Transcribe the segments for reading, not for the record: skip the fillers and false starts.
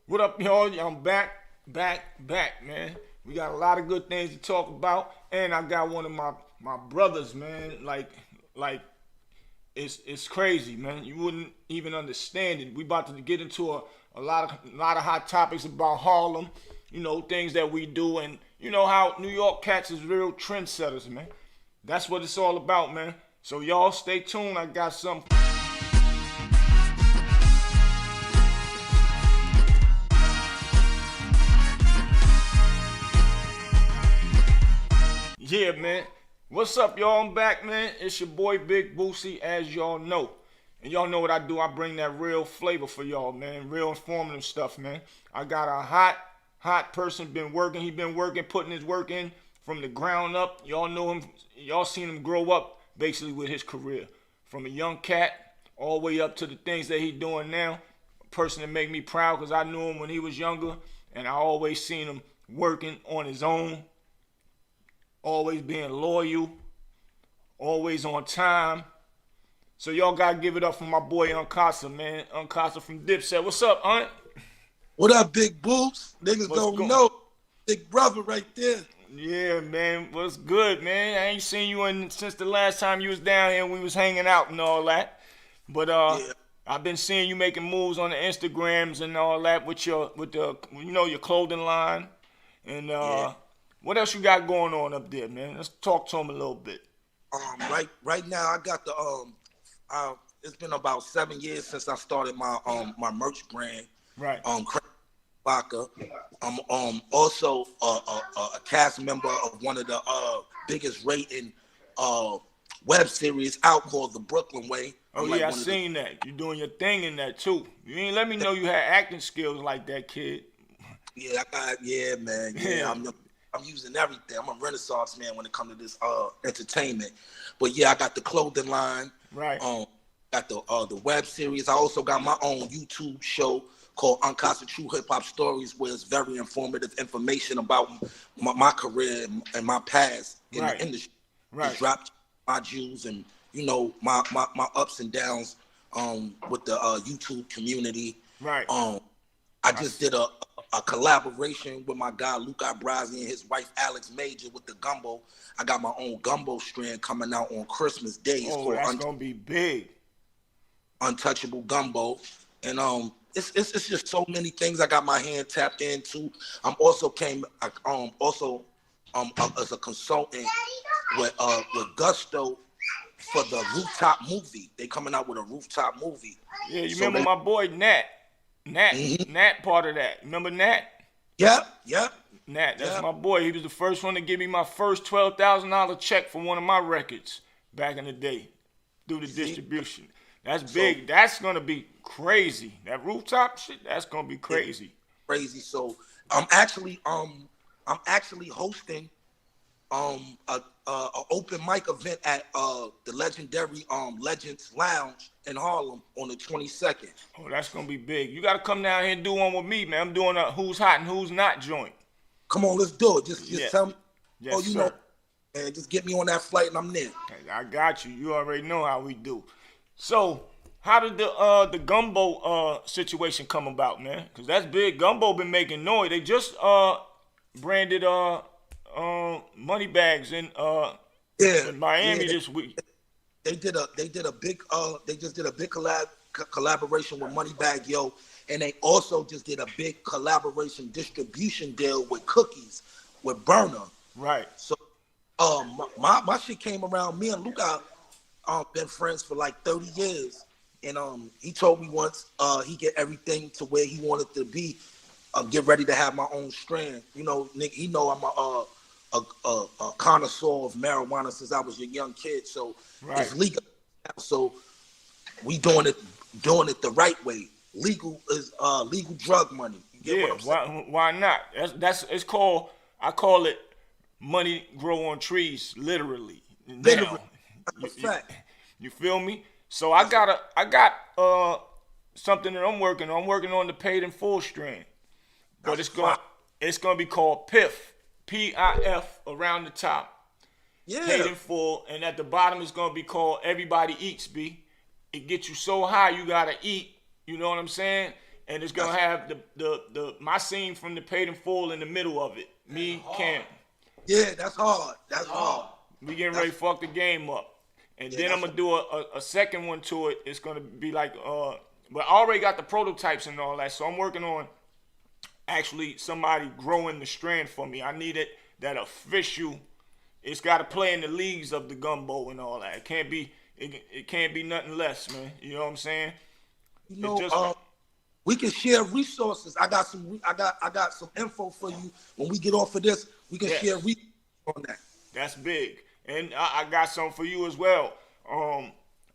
What up, y'all? I'm back, man. We got a lot of good things to talk about, and I got one of my brothers, man. Like it's crazy, man. You wouldn't even understand it. We about to get into a lot of hot topics about Harlem. You know, things that we do, and you know how New York cats is real trendsetters, man. That's what it's all about, man. So y'all stay tuned. I got some. Yeah, man. What's up, y'all? I'm back, man. It's your boy Big Boosie, as y'all know. And y'all know what I do. I bring that real flavor for y'all, man. Real informative stuff, man. I got a hot person been working. He been working, putting his work in from the ground up. Y'all know him. Y'all seen him grow up, basically, with his career. From a young cat all the way up to the things that he doing now. A person that make me proud because I knew him when he was younger. And I always seen him working on his own. Always being loyal, always on time. So y'all gotta give it up for my boy UnKasa, man. UnKasa from Dipset. What's up, Aunt? What up, Big Boots? Niggas don't know. Big brother right there. Yeah, man. What's good, man? I ain't seen you since the last time you was down here and we was hanging out and all that. But yeah. I've been seeing you making moves on the Instagrams and all that with your clothing line. And yeah. What else you got going on up there, man? Let's talk to him a little bit. Right now I got the it's been about 7 years since I started my my merch brand. Right. Vodka. I'm also a cast member of one of the biggest rating web series out called The Brooklyn Way. Oh yeah, I seen that. You doing your thing in that too. You ain't let me know you had acting skills like that, kid. Yeah, man. Yeah, I'm using everything. I'm a renaissance man when it comes to this entertainment. But yeah, I got the clothing line. Right. Got the web series. I also got my own YouTube show called UnKasa True Hip Hop Stories, where it's very informative information about my career and my past in the industry. Right. It's dropped my jewels and my ups and downs with the YouTube community. Right. I just did a collaboration with my guy Luca Brasi and his wife Alex Major with the gumbo. I got my own gumbo strand coming out on Christmas Day. It's called that's gonna be big. Untouchable Gumbo, and it's just so many things I got my hand tapped into. I'm also as a consultant with Gusto for the Rooftop movie. They coming out with a Rooftop movie. Yeah, you remember my boy Nat? Nat part of that. Remember Nat? Yep. Nat, that's my boy. He was the first one to give me my first $12,000 check for one of my records back in the day through the distribution. That's big. That's gonna be crazy. That Rooftop shit, that's gonna be crazy. Crazy. So I'm actually hosting a open mic event at the legendary Legends Lounge in Harlem on the 22nd. Oh, that's gonna be big. You gotta come down here and do one with me, man. I'm doing a who's hot and who's not joint. Come on, let's do it. Just tell me. Yes, you sir. know, and just get me on that flight and I'm there. I got you. You already know how we do. So, how did the gumbo situation come about, man? Cause that's big. Gumbo been making noise. They just branded money bags in Miami this week. They just did a big collaboration with Moneybag Yo, and they also just did a big collaboration distribution deal with Cookies with Burner. Right. So my shit came around. Me and Luca been friends for like 30 years, and he told me once he get everything to where he wanted to be, get ready to have my own strand. You know, nigga, he know I'm a connoisseur of marijuana since I was a young kid, so it's legal. So we doing it the right way. Legal is legal drug money. Yeah, why not? I call it money grow on trees, literally. Literally. You feel me? So I got something that I'm working on. I'm working on the paid in full strand, but it's gonna be called PIF. PIF around the top. Yeah. Paid in full, and at the bottom it's gonna be called Everybody Eats, B. It gets you so high you gotta eat, you know what I'm saying? and it's gonna have the my scene from the Paid in Full in the middle of it. Me, Cam. Yeah, that's hard. That's hard. We getting ready to fuck the game up. And then I'm gonna do a second one to it. It's gonna be like but I already got the prototypes and all that, so I'm working on actually somebody growing the strand for me. I needed that official. It's got to play in the leagues of the gumbo and all that. It can't be nothing less, man. You know what I'm saying? You know, we can share resources. I got some info for you when we get off of this. We can share resources on that. That's big. And I got something for you as well.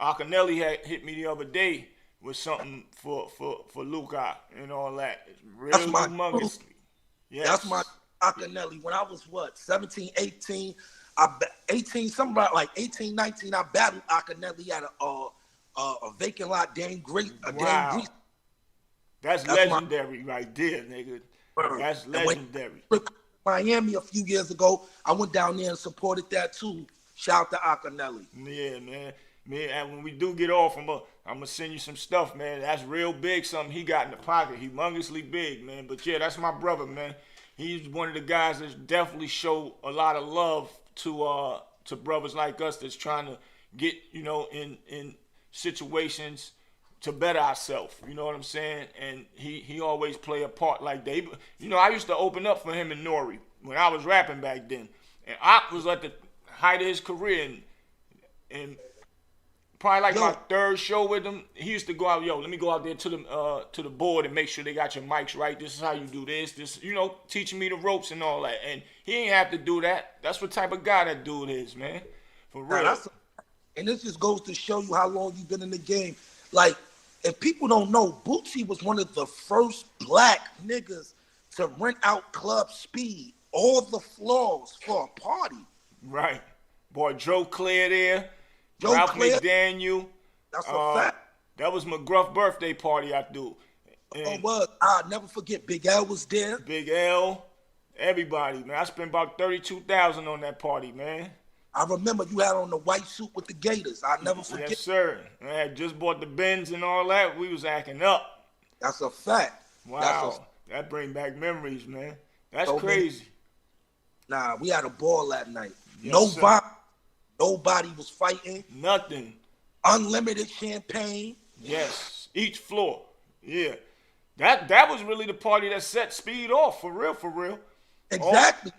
Akinelli had hit me the other day with something for Luca and all that. It's real humongously. Yes. That's my Akinelli. When I was 17, 18, 18, something about like 18, 19, I battled Akinelli at a vacant lot, Dame Grease. That's legendary right there, nigga. That's legendary. Miami a few years ago, I went down there and supported that too. Shout out to Akinelli. Yeah, man. And when we do get off, I'm gonna send you some stuff, man. That's real big, something he got in the pocket. Humongously big, man. But yeah, that's my brother, man. He's one of the guys that definitely show a lot of love to brothers like us that's trying to get, in situations to better ourselves. You know what I'm saying? And he always play a part like that. I used to open up for him and Nori when I was rapping back then. And Op was at the height of his career, and probably like my third show with him, he used to go out, let me go out there to the board and make sure they got your mics right. This is how you do this. Teaching me the ropes and all that. And he ain't have to do that. That's what type of guy that dude is, man. For real. And this just goes to show you how long you've been in the game. Like, if people don't know, Bootsy was one of the first black niggas to rent out Club Speed, all the floors for a party. Right. Boy, Joe Claire there. Ralph McDaniel. That's a fact. That was McGruff birthday party I do. I'll never forget. Big L was there. Big L. Everybody, man. I spent about $32,000 on that party, man. I remember you had on the white suit with the Gators. I'll never forget. Yes, sir. I had just bought the Benz and all that. We was acting up. That's a fact. Wow. That bring back memories, man. That's crazy. Nah, we had a ball that night. Yes, Nobody was fighting. Nothing. Unlimited champagne. Yes. Each floor. Yeah. That was really the party that set Speed off. For real. Exactly.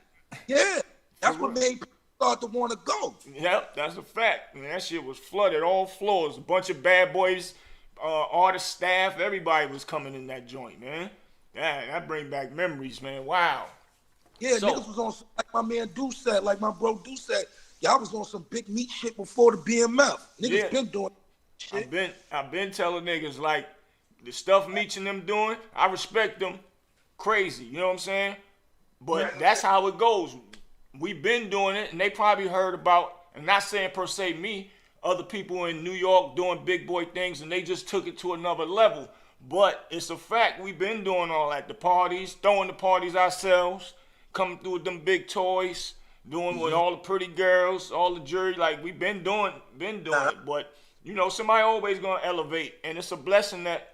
Yeah. That's what made people start to want to go. Yep, that's a fact. Man, that shit was flooded, all floors. A bunch of bad boys, artist staff, everybody was coming in that joint, man. Yeah, that bring back memories, man. Wow. Yeah, niggas was on, like my man Dipset, like my bro Dipset. Y'all was on some big meat shit before the BMF. Niggas been doing shit. I've been telling niggas, like, the stuff Meech and them doing, I respect them crazy, you know what I'm saying? But that's how it goes. We've been doing it, and they probably heard about, and not saying per se me, other people in New York doing big boy things, and they just took it to another level. But it's a fact, we've been doing all that. The parties, throwing the parties ourselves, coming through with them big toys, doing with all the pretty girls, all the jury, like we've been doing it. But, somebody always gonna elevate, and it's a blessing that,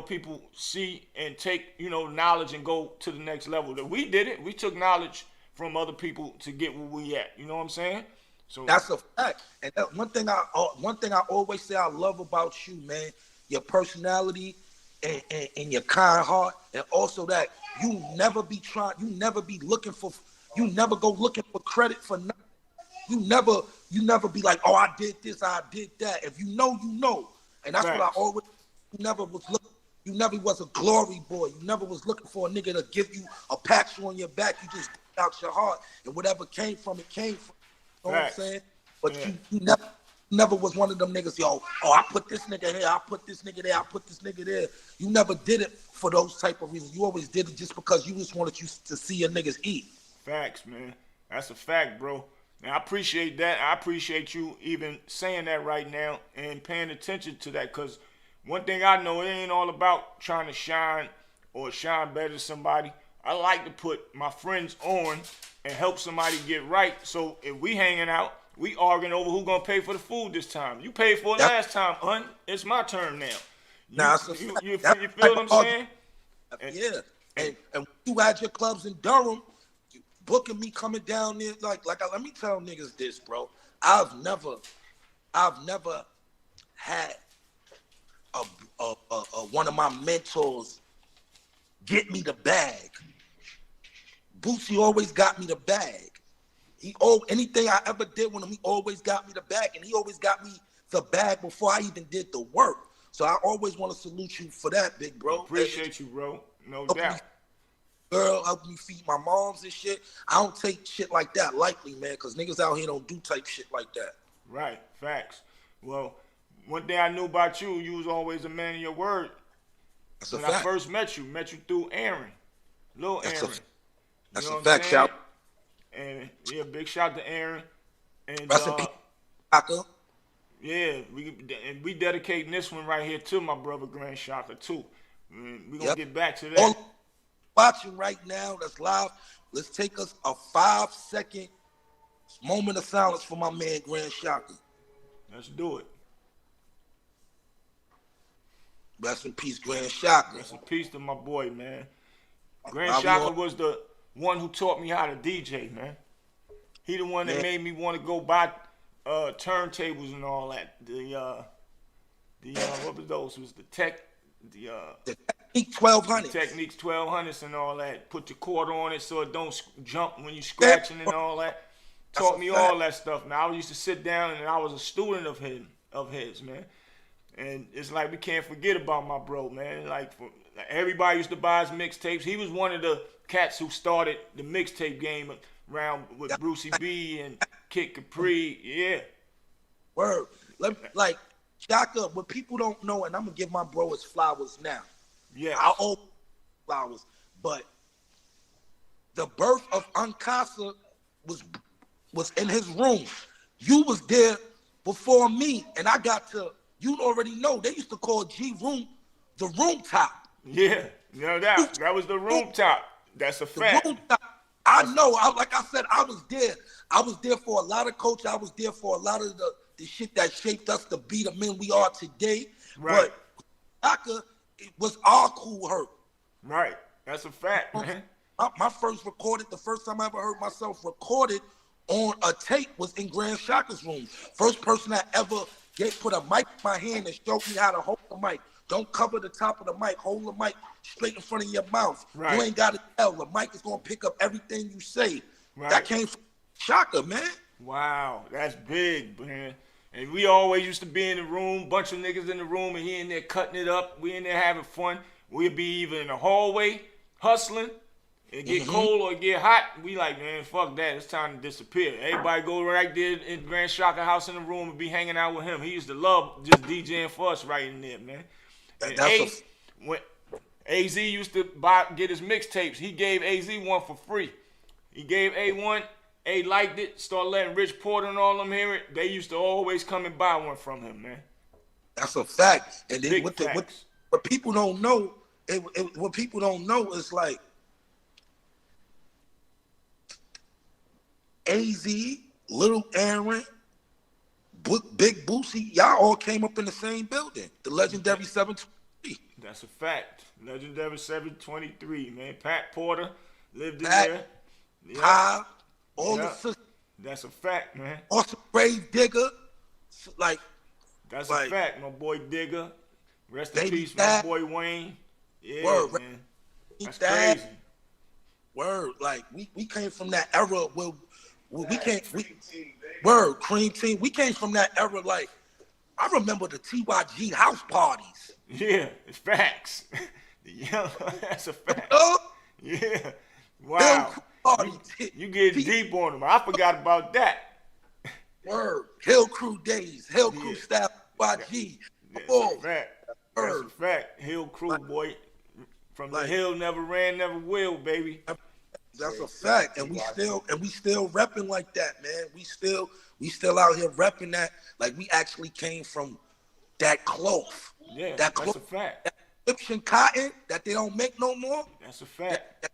people see and take, knowledge and go to the next level. That we did it. We took knowledge from other people to get where we at. You know what I'm saying? So that's a fact. And one thing I always say I love about you, man, your personality and your kind heart, and also that you never go looking for credit for nothing. You never be like, oh, I did this, I did that. If you know, you know. And that's what I always. You never was a glory boy. You never was looking for a nigga to give you a patch on your back. You just out your heart, and whatever came from it came from. You know what I'm saying? But you never was one of them niggas. I put this nigga here. I put this nigga there. I put this nigga there. You never did it for those type of reasons. You always did it just because you just wanted to see your niggas eat. Facts, man. That's a fact, bro. And I appreciate that. I appreciate you even saying that right now and paying attention to that, because one thing I know, it ain't all about trying to shine or shine better than somebody. I like to put my friends on and help somebody get right. So if we hanging out, we arguing over who gonna pay for the food this time. You paid for it last time, hun. It's my turn now. Now, You that's feel like what I'm saying? yeah. And you had your clubs in Durham, you booking me coming down there. Like let me tell niggas this, bro. I've never had a one of my mentors get me the bag. Boosie always got me the bag. Anything I ever did with him, he always got me the bag, and he always got me the bag before I even did the work. So I always want to salute you for that, big bro. Appreciate you, bro. No doubt. Girl, help me feed my moms and shit. I don't take shit like that lightly, man, because niggas out here don't do type shit like that. Right, facts. Well, one thing I knew about you, you was always a man of your word. That's a when fact. I first met you through Aaron, Lil Aaron. That's a fact. Shout. And yeah, big shout to Aaron. And That's a peace. Yeah, we dedicating this one right here to my brother Grand Shaka too. We gonna get back to that. All watching right now, that's live. Let's take us a 5-second moment of silence for my man Grand Shaka. Let's do it. Rest in peace, Grand Shaka. Rest in peace to my boy, man. Grand Shaka was the one who taught me how to DJ, man. He the one that made me want to go buy turntables and all that. What was those? It was the Technique 1200. Techniques 1200s and all that. Put your quarter on it so it don't jump when you scratching and all that. Taught me all that stuff, man. I used to sit down and I was a student of his, man. And it's like we can't forget about my bro, man. Like everybody used to buy his mixtapes. He was one of the cats who started the mixtape game around with Brucey B and Kid Capri. Yeah. Word. Like Shaka, what people don't know, and I'm gonna give my bro his flowers now. Yeah. I owe flowers, but the birth of UnKasa was in his room. You was there before me, and I got to. You already know they used to call G Room the room top. Yeah, no doubt. That was the room top. That's a fact. The room top. I know. Like I said, I was there. I was there for a lot of coaches. I was there for a lot of the shit that shaped us to be the men we are today. Right. But Shaka, it was our cool hurt. Right. That's a fact, man. My first recorded, the first time I ever heard myself recorded on a tape was in Grand Shaka's room. First person that ever put a mic in my hand and showed me how to hold the mic. Don't cover the top of the mic. Hold the mic straight in front of your mouth. Right. You ain't got to tell. The mic is going to pick up everything you say. Right. That came from Shaka, man. Wow, that's big, man. And we always used to be in the room, bunch of niggas in the room, and he in there cutting it up. We in there having fun. We'd be either in the hallway hustling, it get cold or it get hot. We like, man, fuck that. It's time to disappear. Everybody go right there in Grand Shaka house in the room and be hanging out with him. He used to love just DJing for us right in there, man. And when AZ used to get his mixtapes, he gave AZ one for free. He gave A one. A liked it, started letting Rich Porter and all them hear it. They used to always come and buy one from him, man. That's a fact. And then Facts. What people don't know, what people don't know is like AZ, Little Aaron, Big Boosie, y'all all came up in the same building. The legendary 723. That's a fact. Legendary 723, man. Pat Porter lived in there. Yeah. All the sisters. That's a fact, man. Also, Grave Digger. Like, that's a fact, my boy Digger. Rest in peace, my boy Wayne. Yeah, word, man. That's crazy. Word, like we came from that era where we came. Cream Team. We came from that era. Like, I remember the TYG house parties. Yeah, it's facts. Yeah, that's a fact. Yeah. Wow. You get deep on them. I forgot about that. Word. Hill Crew days. Hill Crew style YG. That's a fact. That's a fact. Hill Crew, boy. From the hill, never ran, never will, baby. That's a fact. And we still repping like that, man. We still out here repping that. Like, we actually came from that cloth. Yeah, that's a fact. That Egyptian cotton that they don't make no more. That's a fact.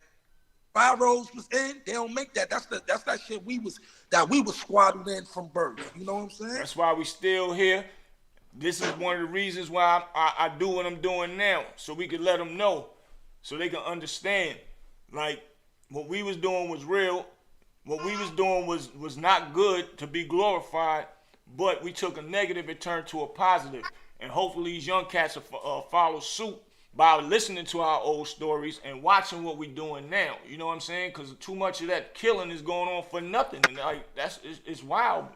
Fire Rose was in, they don't make that. That's that shit we was squatted in from birth. You know what I'm saying? That's why we still here. This is one of the reasons why I do what I'm doing now, so we can let them know, so they can understand. Like, what we was doing was real. What we was doing was not good to be glorified, but we took a negative and turned to a positive. And hopefully these young cats will follow suit by listening to our old stories and watching what we doing now. You know what I'm saying? Because too much of that killing is going on for nothing, and like it's wild.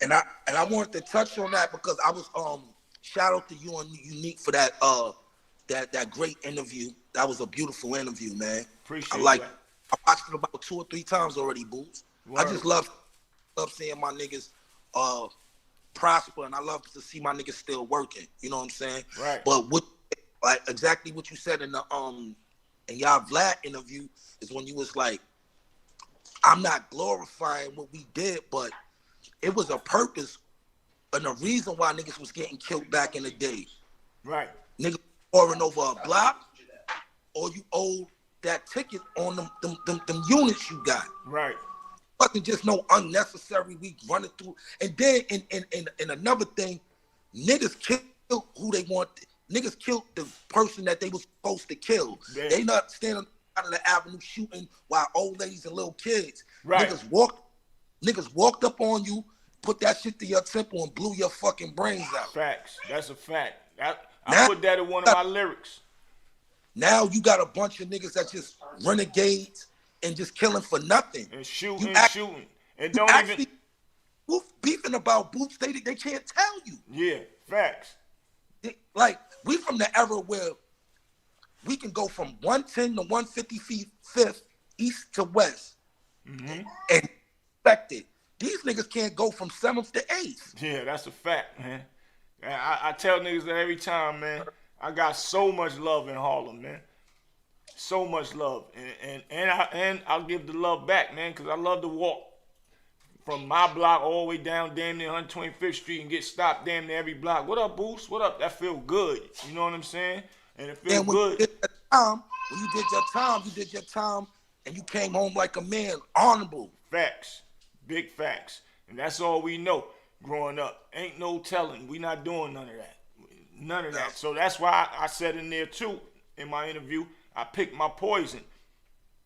And I wanted to touch on that because I was shout out to you and Unique for that that great interview. That was a beautiful interview, man. Appreciate I that. watched it about 2 or 3 times already, Boots. Word. I just love seeing my niggas prosper, and I love to see my niggas still working. You know what I'm saying? Right. But like exactly what you said in the in y'all Vlad interview is when you was like, I'm not glorifying what we did, but it was a purpose and a reason why niggas was getting killed back in the day. Right. Niggas pouring over a block, or you owe that ticket on them units you got. Right. Wasn't just no unnecessary we running through. And then in another thing, niggas killed who they want. Niggas killed the person that they was supposed to kill. Yeah. They not standing out of the avenue shooting while old ladies and little kids. Right. Niggas walked up on you, put that shit to your temple and blew your fucking brains out. Facts. That's a fact. I put that in one of my lyrics. Now you got a bunch of niggas that just renegades and just killing for nothing. And shooting. And you don't actually even beefing about Boots, they can't tell you. Yeah, facts. Like, we from the era where we can go from 110 to 155th east to west and expect it. These niggas can't go from 7th to 8th. Yeah, that's a fact, man. I tell niggas that every time, man. I got so much love in Harlem, man. So much love. And I'll give the love back, man, because I love to walk from my block all the way down damn near 125th Street and get stopped damn near every block. What up, Boost? What up? That feel good. You know what I'm saying? And it feels good. When you did your time and you came home like a man, honorable. Facts. Big facts. And that's all we know growing up. Ain't no telling. We not doing none of that. None of that. So that's why I said in there too, in my interview, I picked my poison.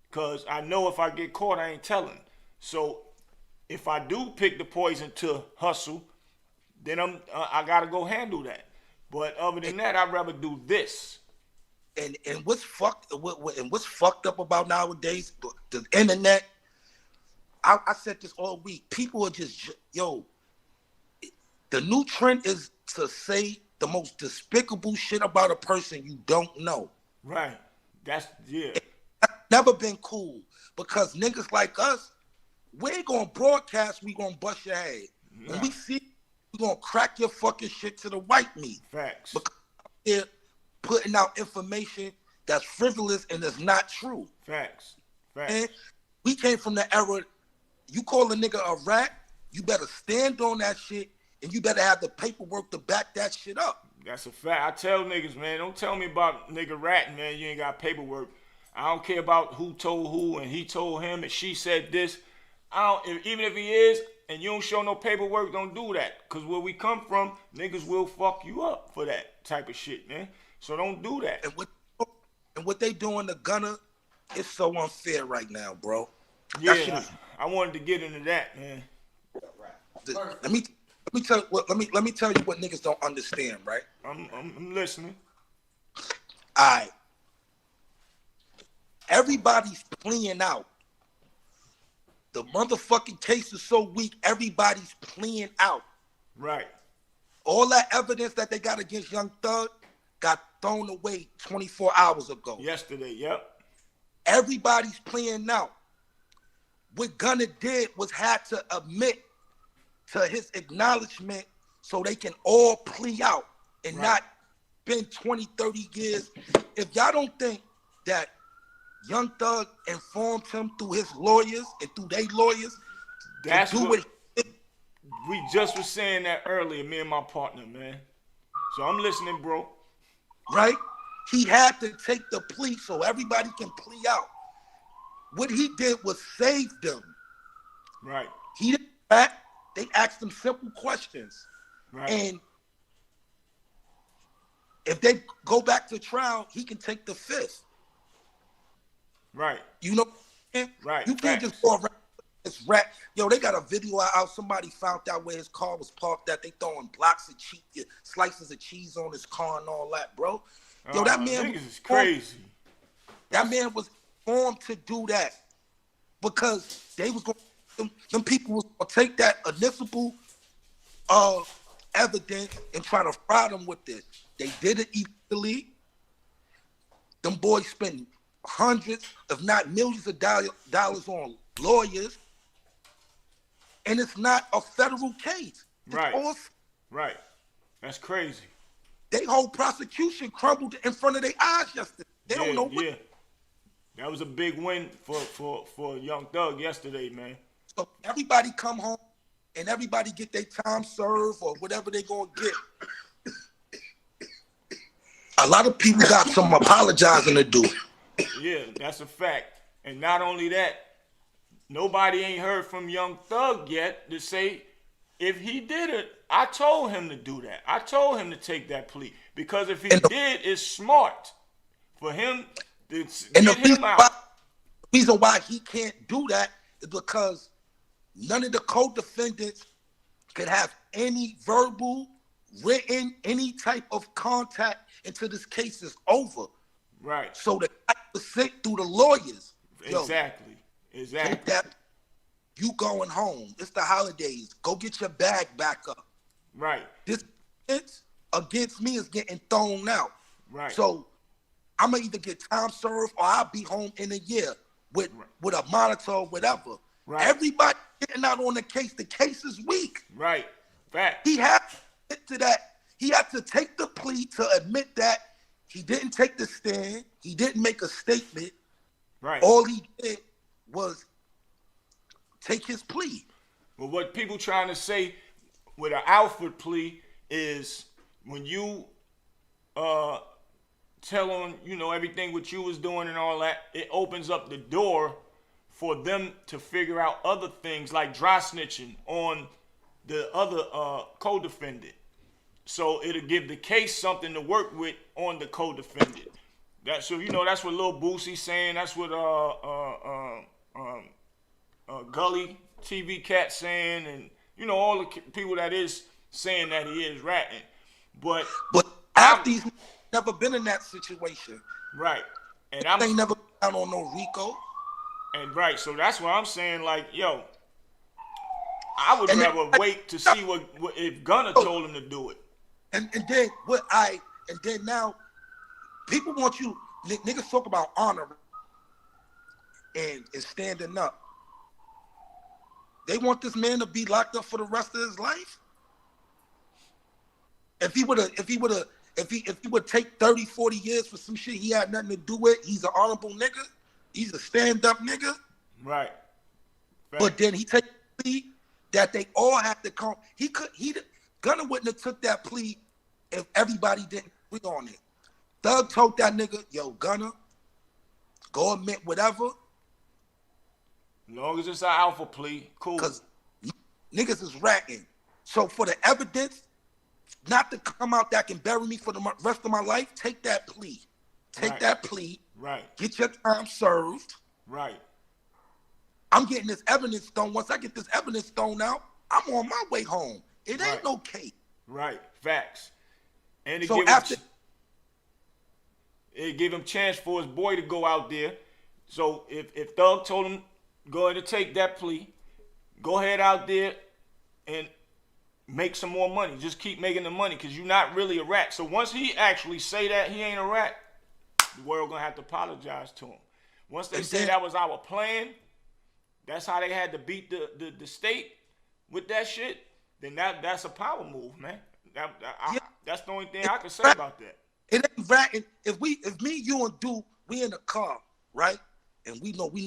Because I know if I get caught, I ain't telling. So if I do pick the poison to hustle, then I gotta go handle that. But other than that, I'd rather do this. And what's fucked up about nowadays, the internet. I said this all week. People are just the new trend is to say the most despicable shit about a person you don't know. Right. That's never been cool because niggas like us, we ain't gonna broadcast, we gonna bust your head. Nah. When we see, we gonna crack your fucking shit to the white meat. Facts. Because they're putting out information that's frivolous and is not true. Facts. And we came from the era, you call a nigga a rat, you better stand on that shit and you better have the paperwork to back that shit up. That's a fact. I tell niggas, man, don't tell me about nigga ratting, man. You ain't got paperwork. I don't care about who told who and he told him and she said this. Even if he is and you don't show no paperwork, don't do that. Because where we come from, niggas will fuck you up for that type of shit, man. So don't do that. And what they doing to Gunna is so unfair right now, bro. Yeah, I wanted to get into that, man. Let me tell you what niggas don't understand, right? I'm listening. All right. Everybody's playing out. The motherfucking case is so weak, everybody's playing out. Right. All that evidence that they got against Young Thug got thrown away 24 hours ago. Yesterday, yep. Everybody's playing out. What Gunna did was had to admit to his acknowledgement so they can all plea out and not spend 20, 30 years. If y'all don't think that Young Thug informed him through his lawyers and through their lawyers That's to do what we just was saying that earlier, me and my partner, man. So I'm listening, bro. Right? He had to take the plea so everybody can plea out. What he did was save them. Right. He didn't act. They asked him simple questions. Right. And if they go back to trial, he can take the fifth. Right. You know, Right. you can't just go around this rat. Yo, they got a video out. Somebody found out where his car was parked. That they throwing blocks of cheese, slices of cheese on his car and all that, bro. Yo, that man is crazy. That man was formed to do that because they was going. Them people was gonna take that initial evidence and try to fry them with it. They did it illegally. Them boys spend hundreds, if not millions of dollars on lawyers. And it's not a federal case. Right. Right. That's crazy. They whole prosecution crumbled in front of their eyes yesterday. They don't know what. Yeah. That was a big win for Young Thug yesterday, man. So everybody come home and everybody get their time served or whatever they gonna get. A lot of people got some apologizing to do. Yeah, that's a fact. And not only that, nobody ain't heard from Young Thug yet to say if he did it, I told him to do that. I told him to take that plea. Because if he did, it's smart for him to get him out. The reason why he can't do that is because none of the co-defendants could have any verbal, written, any type of contact until this case is over. Right. So the guy was sent through the lawyers. Exactly. Exactly. That you going home. It's the holidays. Go get your bag back up. Right. This against me is getting thrown out. Right. So I'm gonna either get time served or I'll be home in a year with a monitor or whatever. Right. Everybody getting out on the case. The case is weak. Right. Fact. He had to get to that. He had to take the plea to admit that he didn't take the stand. He didn't make a statement. Right. All he did was take his plea. But what people trying to say with an Alfred plea is when you tell them, you know, everything what you was doing and all that, it opens up the door for them to figure out other things like dry snitching on the other co-defendant. So it'll give the case something to work with on the co-defendant. So you know that's what Lil Boosie's saying. That's what Gully TV Cat saying, and you know all the people that is saying that he is ratting. But after he's never been in that situation, right? And I ain't never been out on no Rico. And right, so that's why I'm saying, like, yo, I would rather wait to see what if Gunna told him to do it. And then now people want you niggas talk about honor and standing up. They want this man to be locked up for the rest of his life. If he would take 30, 40 years for some shit he had nothing to do with, he's an honorable nigga. He's a stand-up nigga. Right. But then he take a plea that they all have to come. Gunna wouldn't have took that plea if everybody didn't agree on it. Thug told that nigga, yo, Gunna, go admit whatever. As long as it's an alpha plea, cool. Because niggas is ratting. So for the evidence not to come out that can bury me for the rest of my life, take that plea. Take that plea. Right. Get your time served. Right. I'm getting this evidence thrown. Once I get this evidence thrown out, I'm on my way home. It ain't no case. Right. Facts. And so it give him chance for his boy to go out there. So if Thug told him, go ahead and take that plea, go ahead out there and make some more money. Just keep making the money because you're not really a rat. So once he actually say that he ain't a rat, the world gonna have to apologize to him. Once they say that was our plan, that's how they had to beat the state with that shit, then that's a power move, man. That's the only thing I can say about that. It ain't ratting. If me, you, and Duke, we in the car, right? And we know we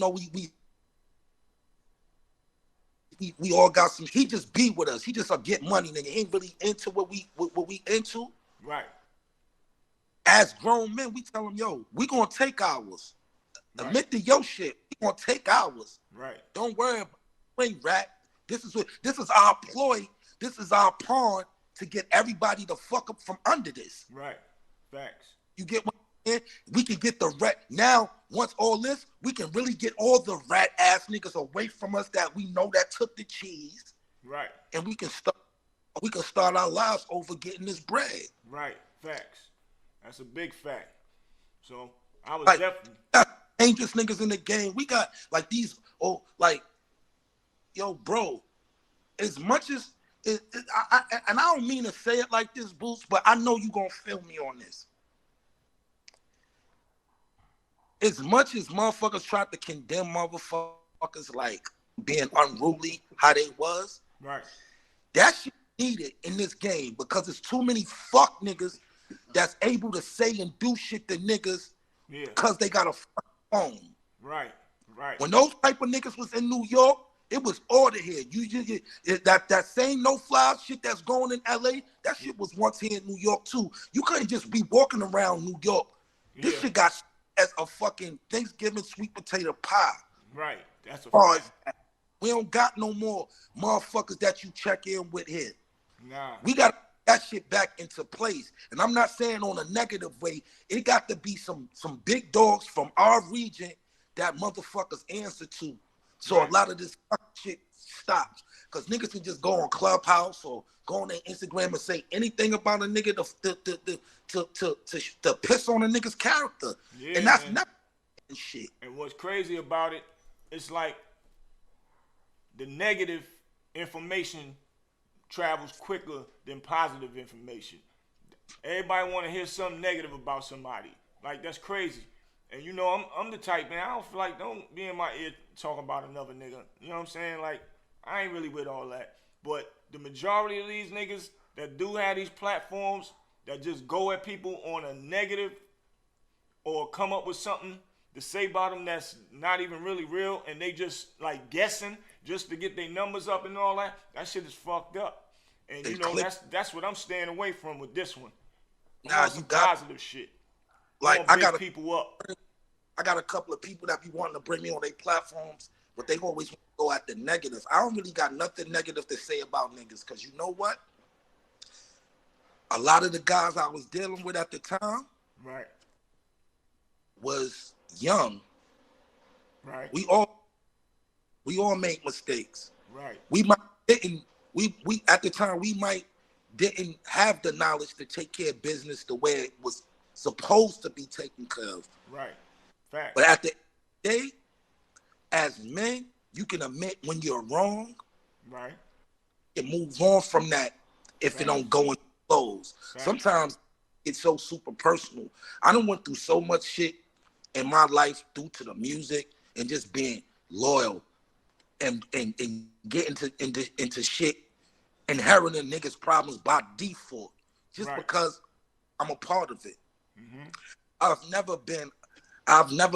all got some. He just be with us. He just get money, nigga. He ain't really into what we into. Right. As grown men, we tell him, yo, we gonna take ours. Right. Admit to your shit. We gonna take ours. Right. Don't worry about it, rat. This is our ploy. This is our pawn to get everybody the fuck up from under this. Right. Facts. You get what I'm saying? We can get the rat now. Once all this, we can really get all the rat ass niggas away from us that we know that took the cheese. Right. And we can start our lives over getting this bread. Right. Facts. That's a big fact. So I was like, definitely dangerous niggas in the game. We got like these, yo, bro, as much as and I don't mean to say it like this, Boots, but I know you gonna feel me on this. As much as motherfuckers tried to condemn motherfuckers like being unruly, how they was, right. that shit needed in this game because there's too many fuck niggas that's able to say and do shit to niggas because they got a phone. Right, right. When those type of niggas was in New York, it was order here. You just that same no fly shit that's going in LA, that shit was once here in New York too. You couldn't just be walking around New York. This shit got as a fucking Thanksgiving sweet potato pie. Right. That's a fact. We don't got no more motherfuckers that you check in with here. Nah. We got that shit back into place. And I'm not saying on a negative way. It got to be some big dogs from our region that motherfuckers answer to. So a lot of this shit stops. Because niggas can just go on Clubhouse or go on their Instagram and say anything about a nigga to piss on a nigga's character. Yeah, and that's man. not shit. And what's crazy about it, it's like the negative information travels quicker than positive information. Everybody want to hear something negative about somebody. Like, that's crazy. And you know, I'm the type, man, I don't feel like, don't be in my ear talking about another nigga. You know what I'm saying? Like, I ain't really with all that. But the majority of these niggas that do have these platforms that just go at people on a negative or come up with something to say about them that's not even really real, and they just like guessing just to get their numbers up and all that, that shit is fucked up. And you know, that's what I'm staying away from with this one. Nah, you got positive shit. Like I got people up. I got a couple of people that be wanting to bring me on their platforms, but they always want to go at the negative. I don't really got nothing negative to say about niggas, because you know what? A lot of the guys I was dealing with at the time was young. Right. We all make mistakes. Right. We might didn't we at the time we might didn't have the knowledge to take care of business the way it was supposed to be taken care of. Right. Fact. But at the day, as men, you can admit when you're wrong. Right. And move on from that if it don't go in flows. Sometimes it's so super personal. I done went through so much shit in my life due to the music and just being loyal and getting into shit, inheriting niggas' problems by default, just because I'm a part of it. Mm-hmm. I've never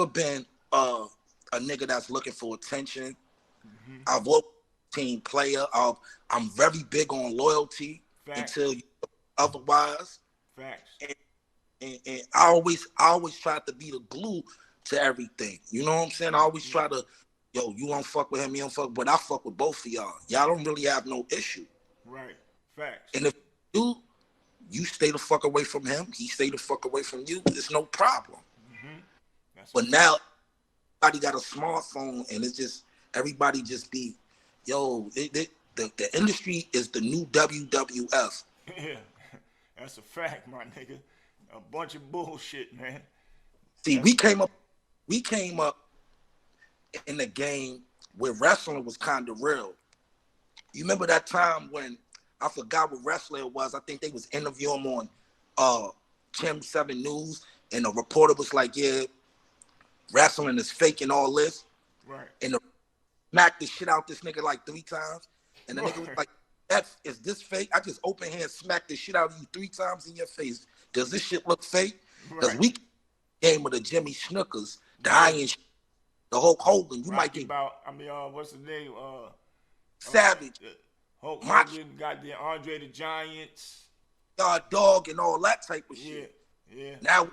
been a nigga that's looking for attention. Mm-hmm. I've always been a team player. I'm very big on loyalty. Facts. Until you otherwise. Facts. And I always try to be the glue to everything. You know what I'm saying? I always try to, yo, you don't fuck with him, you don't fuck, but I fuck with both of y'all. Y'all don't really have no issue. Right. Facts. And if you stay the fuck away from him, he stay the fuck away from you, there's no problem. Mm-hmm. But now, everybody got a smartphone, and it's just, everybody just be, yo, the industry is the new WWF. Yeah, that's a fact, my nigga. A bunch of bullshit, man. See, we came up in the game where wrestling was kind of real. You remember that time when, I forgot what wrestler it was, I think they was interviewing him on Channel 7 News, and the reporter was like, yeah, wrestling is fake and all this. Right. And the smacked the shit out this nigga like 3 times. And the nigga was like, is this fake? I just open hand smacked the shit out of you 3 times in your face. Does this shit look fake? Because we came with the Jimmy Snookers, the Iron, the Hulk Hogan. You might get what's the name? Savage. Hulk Hogan, got the Andre the Giants. Dog and all that type of shit. Yeah. Now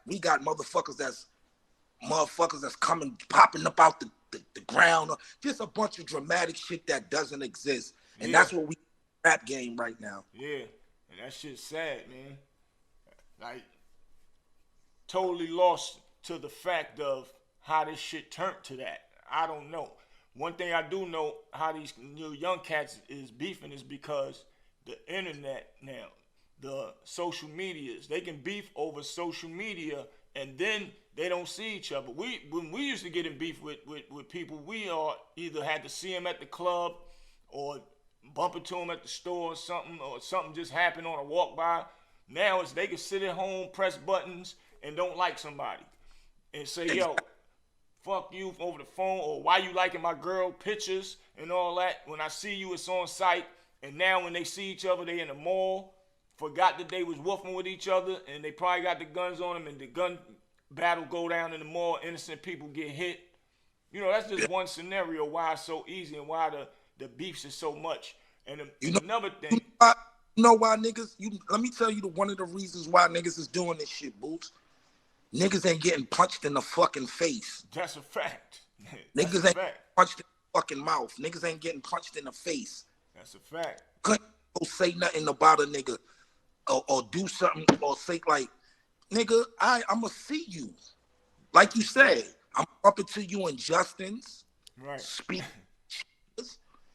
we got motherfuckers that's coming, popping up out the ground. Just a bunch of dramatic shit that doesn't exist. And that's what we rap game right now. Yeah. And that shit's sad, man. Like, totally lost to the fact of how this shit turned to that. I don't know. One thing I do know, how these young cats is beefing is because the internet now, the social medias, they can beef over social media, and then they don't see each other. When we used to get in beef with people, we either had to see them at the club or bump into them at the store or something just happened on a walk by. Now it's they can sit at home, press buttons, and don't like somebody, and say, yo, fuck you over the phone, or why you liking my girl pictures and all that. When I see you, it's on site. And now when they see each other, they in the mall, forgot that they was woofing with each other, and they probably got the guns on them, and the gun battle go down in the mall, innocent people get hit. You know, that's just one scenario why it's so easy and why the beefs is so much. And another thing. You know why niggas, let me tell you one of the reasons why niggas is doing this shit, Boots. Niggas ain't getting punched in the fucking face. That's a fact. Niggas ain't punched in the fucking mouth. Niggas ain't getting punched in the face. That's a fact. Couldn't go say nothing about a nigga or do something or say like, nigga, I'ma see you. Like you said, I'm up into you in Justin's. Right. Speak.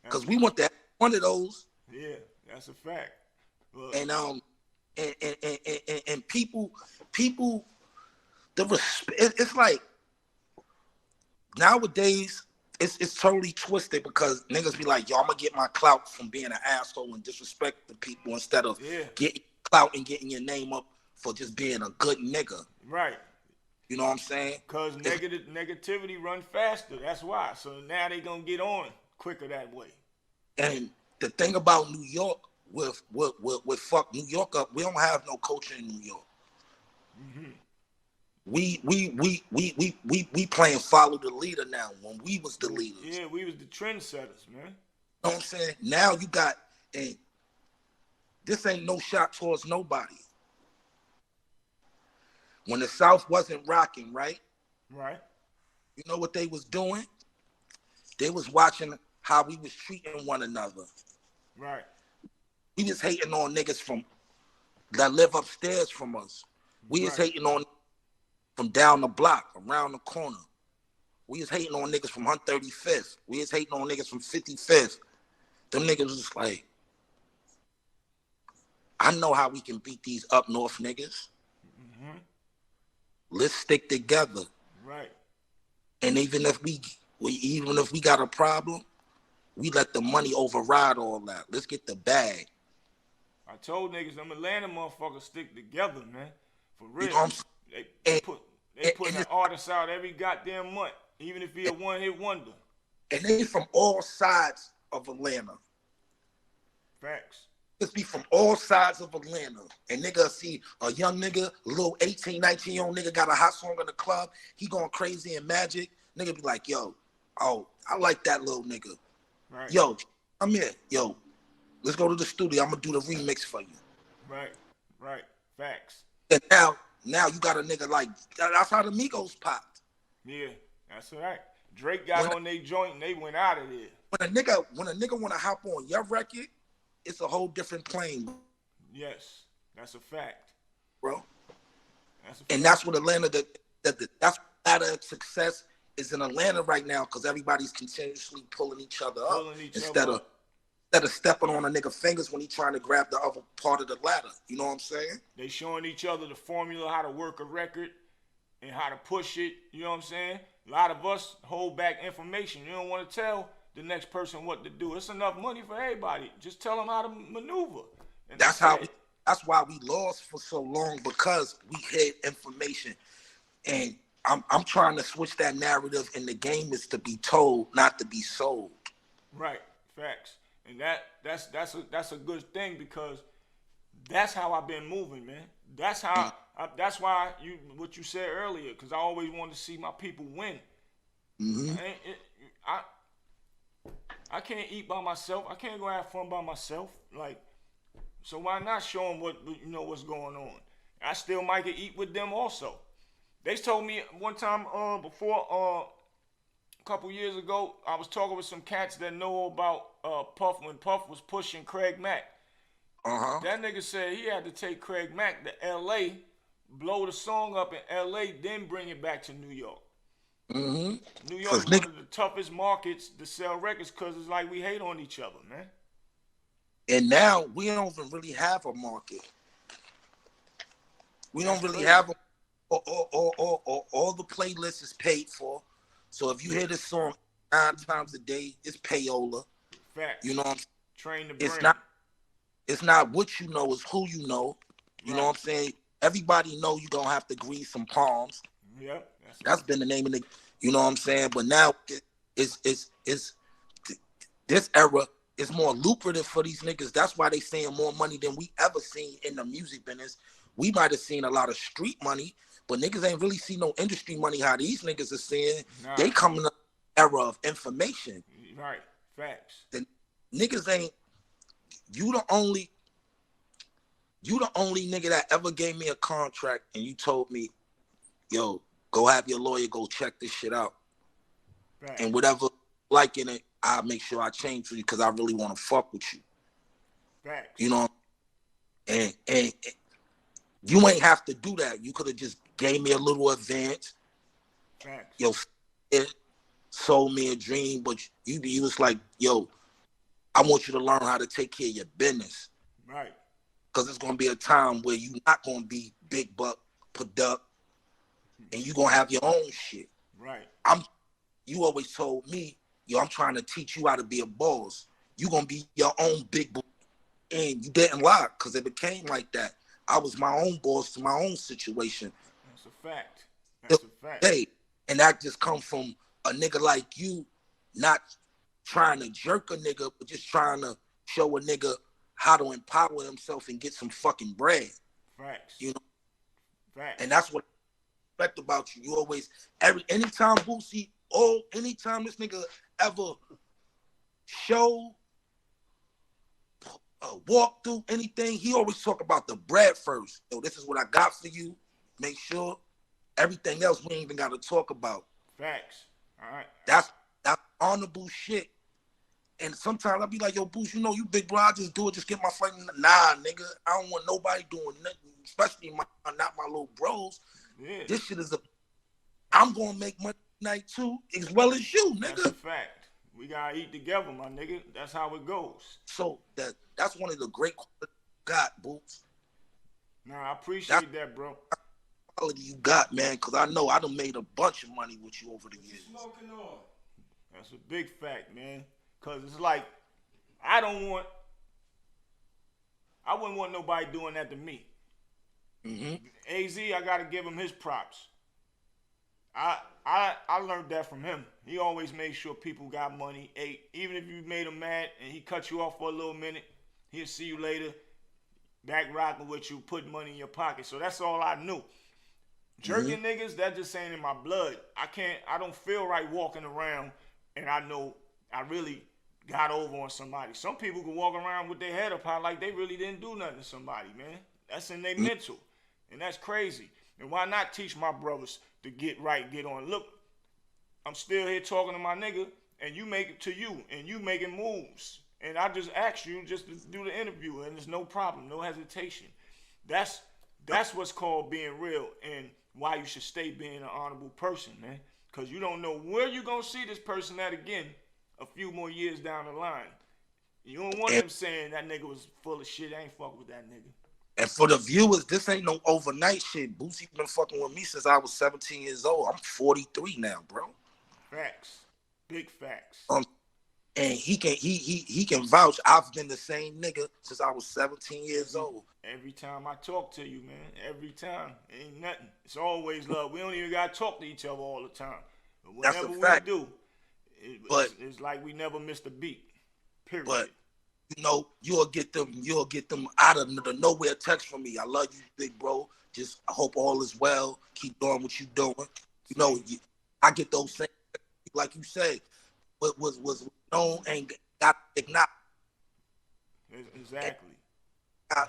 Because we want that one of those. Yeah, that's a fact. Look. And people the respect, it's like nowadays it's totally twisted because niggas be like, yo, I'm gonna get my clout from being an asshole and disrespect the people instead of getting clout and getting your name up for just being a good nigga. Right. You know what I'm saying? Because negativity run faster. That's why. So now they gonna get on quicker that way. And the thing about New York, with fuck New York up, we don't have no culture in New York. Mm-hmm. We playing follow the leader now. When we was the leaders, yeah, we was the trendsetters, man. You know what I'm saying? Now you got, and this ain't no shot towards nobody. When the South wasn't rocking, right? Right. You know what they was doing? They was watching how we was treating one another. Right. We was hating on niggas that live upstairs from us. We was hating on from down the block, around the corner. We was hating on niggas from 135th. We was hating on niggas from 55th. Them niggas was like, I know how we can beat these up north niggas. Mm-hmm. Let's stick together. Right. And even if we got a problem, we let the money override all that. Let's get the bag. I told niggas them Atlanta motherfuckers stick together, man. For real. You know what they put an artist out every goddamn month, even if he a one-hit wonder. And they from all sides of Atlanta. Facts. Just be from all sides of Atlanta. And nigga see a young nigga, a little 18, 19-year-old nigga got a hot song in the club. He going crazy in Magic. Nigga be like, yo, oh, I like that little nigga. Right. Yo, I'm here. Yo, let's go to the studio. I'm going to do the remix for you. Right. Facts. And now you got a nigga like, that's how the Migos popped. Yeah, that's right. Drake got on their joint and they went out of there. When a nigga want to hop on your record, it's a whole different plane, bro. Yes, that's a fact, bro. That's a fact. And that's what Atlanta, that's Atlanta success is in Atlanta right now because everybody's continuously pulling each other up instead of stepping on a nigga fingers when he trying to grab the other part of the ladder. You know what I'm saying? They showing each other the formula, how to work a record and how to push it. You know what I'm saying? A lot of us hold back information. You don't want to tell the next person what to do. It's enough money for everybody. Just tell them how to maneuver. And that's why we lost for so long, because we hid information. And I'm trying to switch that narrative, and the game is to be told, not to be sold. Right. Facts. And that's a good thing, because that's how I've been moving, man. That's how. That's why what you said earlier, because I always wanted to see my people win. Mm-hmm. I can't eat by myself. I can't go have fun by myself. Like, so why not show them what's going on? I still might get eat with them also. They told me one time before a couple years ago, I was talking with some cats that know about Puff when Puff was pushing Craig Mack. Uh-huh. That nigga said he had to take Craig Mack to L.A. blow the song up in L.A., then bring it back to New York. Mm-hmm. New York is one of the toughest markets to sell records because it's like we hate on each other, man. And now we don't even really have a market. We don't really crazy. have a, all the playlist is paid for. So if you hear this song 9 times a day, it's payola. Facts. You know what I'm saying? Train the brain. It's not what you know, it's who you know. You know what I'm saying? Everybody know you gonna have to grease some palms. Yep. That's been the name of the, you know what I'm saying? But now it's this era is more lucrative for these niggas. That's why they saying more money than we ever seen in the music business. We might have seen a lot of street money, but niggas ain't really seen no industry money how these niggas are seeing. Nah. They coming up era of information. Right. Facts. The niggas ain't, you the only nigga that ever gave me a contract and you told me, yo, go have your lawyer go check this shit out. Right. And whatever like in it, I'll make sure I change for you because I really want to fuck with you. Right. You know? And you ain't have to do that. You could have just gave me a little advance. Right. Yo, it sold me a dream, but you was like, yo, I want you to learn how to take care of your business. Right. Because it's going to be a time where you're not going to be big buck, product, and you're going to have your own shit. Right. You always told me, yo, I'm trying to teach you how to be a boss. You're going to be your own big boy. And you didn't lie because it became like that. I was my own boss to my own situation. That's a fact. That's a fact. Hey, and that just come from a nigga like you not trying to jerk a nigga, but just trying to show a nigga how to empower himself and get some fucking bread. Facts. You know? Facts. And that's what I respect about you. You always, anytime Boosie, anytime this nigga ever show, walk through anything, he always talk about the bread first. Yo, this is what I got for you. Make sure everything else we ain't even got to talk about. Facts. All right. That's honorable shit. And sometimes I'll be like, yo, Boost, you know, you big bro, I just do it, just get my fight. Nah, nigga, I don't want nobody doing nothing, especially not my little bros. Yeah. This shit is I'm going to make money tonight too, as well as you, nigga. That's a fact. We got to eat together, my nigga. That's how it goes. So that's one of the great qualities you got, Boots. Nah, I appreciate that, bro. Quality you got, man, because I know I done made a bunch of money with you over the years. Smoking on. That's a big fact, man. Because it's like, I wouldn't want nobody doing that to me. Mm-hmm. AZ, I got to give him his props. I learned that from him. He always made sure people got money, ate. Even if you made him mad and he cut you off for a little minute, he'll see you later, back rocking with you, putting money in your pocket. So that's all I knew. Jerking niggas, that just ain't in my blood. I don't feel right walking around and I know I really got over on somebody. Some people can walk around with their head up high like they really didn't do nothing to somebody, man. That's in their mental. And that's crazy. And why not teach my brothers to get right, get on? Look, I'm still here talking to my nigga, and you make it to you, and you making moves. And I just asked you just to do the interview, and there's no problem, no hesitation. That's what's called being real, and why you should stay being an honorable person, man. Because you don't know where you're going to see this person at again a few more years down the line. You don't want them saying that nigga was full of shit. I ain't fuck with that nigga. And for the viewers, this ain't no overnight shit. Boosie been fucking with me since I was 17 years old. I'm 43 now, bro. Facts. Big facts. And he can vouch. I've been the same nigga since I was 17 years old. Every time I talk to you, man. Every time. Ain't nothing. It's always love. We don't even got to talk to each other all the time. But whenever we do, it's like we never missed a beat. Period. But you know, you'll get them out of the nowhere text from me. I love you, big bro. Just I hope all is well. Keep doing what you doing. You know, I get those things like you say. What was known ain't got ignored. Exactly.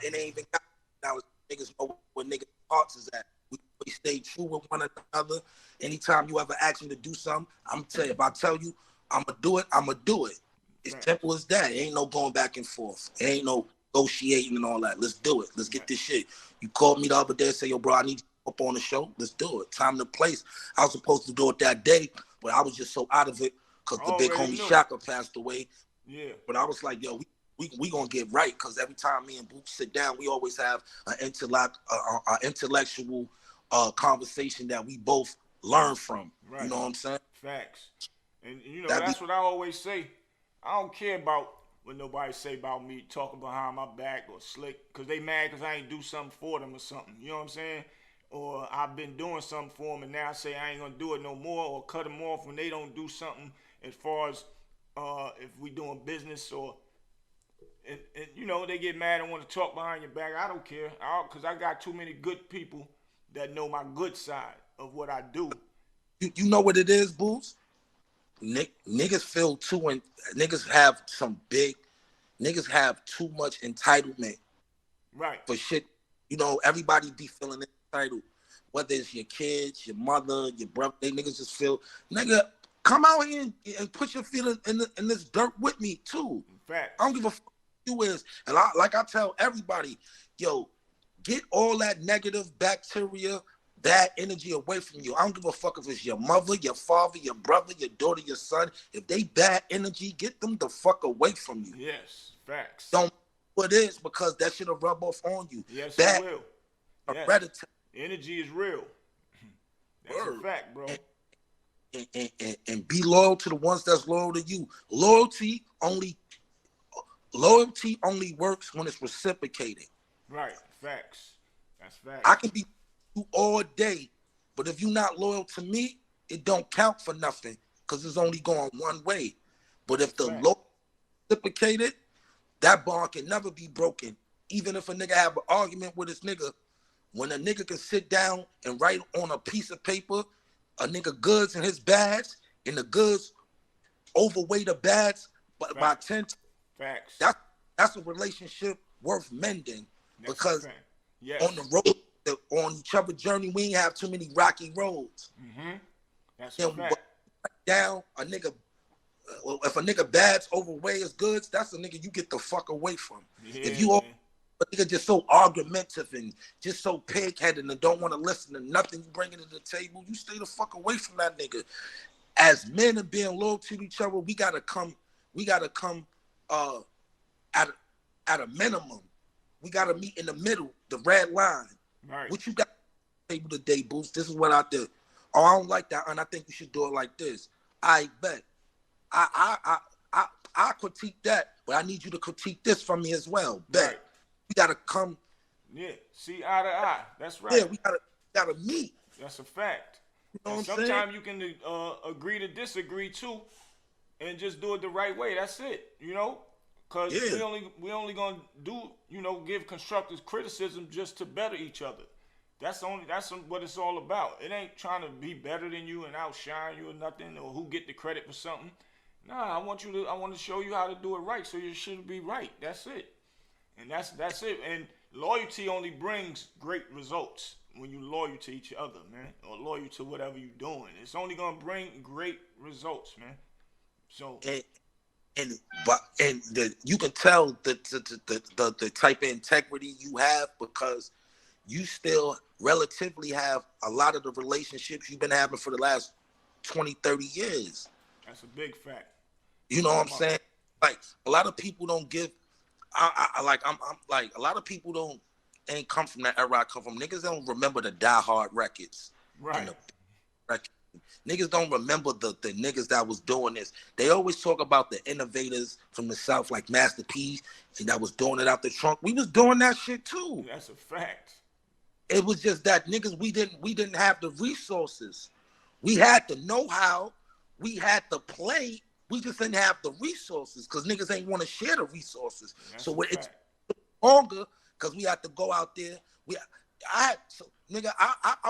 It ain't even got now. Niggas know where niggas' hearts is at. We stay true with one another. Anytime you ever ask me to do something, I'm tell you. If I tell you I'm gonna do it, I'm gonna do it. It's simple as that. It ain't no going back and forth. It ain't no negotiating and all that. Let's do it. Let's get this shit. You called me the other day and say, yo, bro, I need up on the show. Let's do it. Time and place. I was supposed to do it that day, but I was just so out of it because the big homie Shaka passed away. Yeah. But I was like, yo, we gonna get right, because every time me and Boop sit down, we always have an intellectual conversation that we both learn from. Right. You know what I'm saying? Facts. And you know, that's what I always say. I don't care about what nobody say about me talking behind my back or slick, because they mad because I ain't do something for them or something. You know what I'm saying? Or I've been doing something for them and now I say I ain't gonna do it no more, or cut them off when they don't do something as far as if we doing business, or and you know, they get mad and want to talk behind your back. I don't care, because I got too many good people that know my good side of what I do. You know what it is, Boots? Niggas feel too, and niggas have too much entitlement. Right. For shit. You know, everybody be feeling entitled. Whether it's your kids, your mother, your brother, they niggas just feel, nigga, come out here and put your feet in this dirt with me too. Facts. I don't give a fuck who you is. And like I tell everybody, yo, get all that negative bacteria, bad energy away from you. I don't give a fuck if it's your mother, your father, your brother, your daughter, your son. If they bad energy, get them the fuck away from you. Yes, facts. Don't what it is, because that shit'll rub off on you. Yes, bad, it will. Yes. Hereditary. Energy is real. That's a fact, bro. And be loyal to the ones that's loyal to you. Loyalty only works when it's reciprocated. Right, facts. That's facts. I can be you all day, but if you're not loyal to me, it don't count for nothing, because it's only going one way. But if the loyalty reciprocated, that bond can never be broken. Even if a nigga have an argument with his nigga, when a nigga can sit down and write on a piece of paper a nigga goods and his bads, and the goods overweigh the bads by 10. Facts. That's a relationship worth mending. That's because yes. On the road, on each other's journey, we ain't have too many rocky roads. Mm-hmm. That's a fact. Down a nigga. If a nigga bads overweigh his goods, that's a nigga you get the fuck away from. Yeah, if you a nigga just so argumentative and just so pig-headed and don't want to listen to nothing you bringing to the table, you stay the fuck away from that nigga. As men and being loyal to each other, we gotta come at a minimum. We gotta meet in the middle, the red line. Right. What you got to table today, Boost? This is what I did. Oh, I don't like that, and I think you should do it like this. I bet. I critique that, but I need you to critique this from me as well. Bet. Right. We gotta come. Yeah, see eye to eye. That's right. Yeah, we gotta meet. That's a fact. You know what I'm sometimes you can agree to disagree too, and just do it the right way. That's it. You know, because we only gonna do, you know, give constructive criticism just to better each other. That's what it's all about. It ain't trying to be better than you and outshine you or nothing, or who get the credit for something. Nah, I want to show you how to do it right, so you should be right. That's it. And that's it. And loyalty only brings great results when you loyal to each other, man, or loyal to whatever you're doing. It's only gonna bring great results, man. So you can tell the type of integrity you have, because you still relatively have a lot of the relationships you've been having for the last 20, 30 years. That's a big fact. You know what I'm saying? Like, a lot of people don't give. I'm like, a lot of people ain't come from that era I come from. Niggas don't remember the Die Hard records. Right. Niggas don't remember the niggas that was doing this. They always talk about the innovators from the South, like Master P, and that was doing it out the trunk. We was doing that shit too. That's a fact. It was just that niggas, we didn't have the resources. We had the know-how. We had the play. We just didn't have the resources, because niggas ain't want to share the resources. That's so it's longer, because we had to go out there. I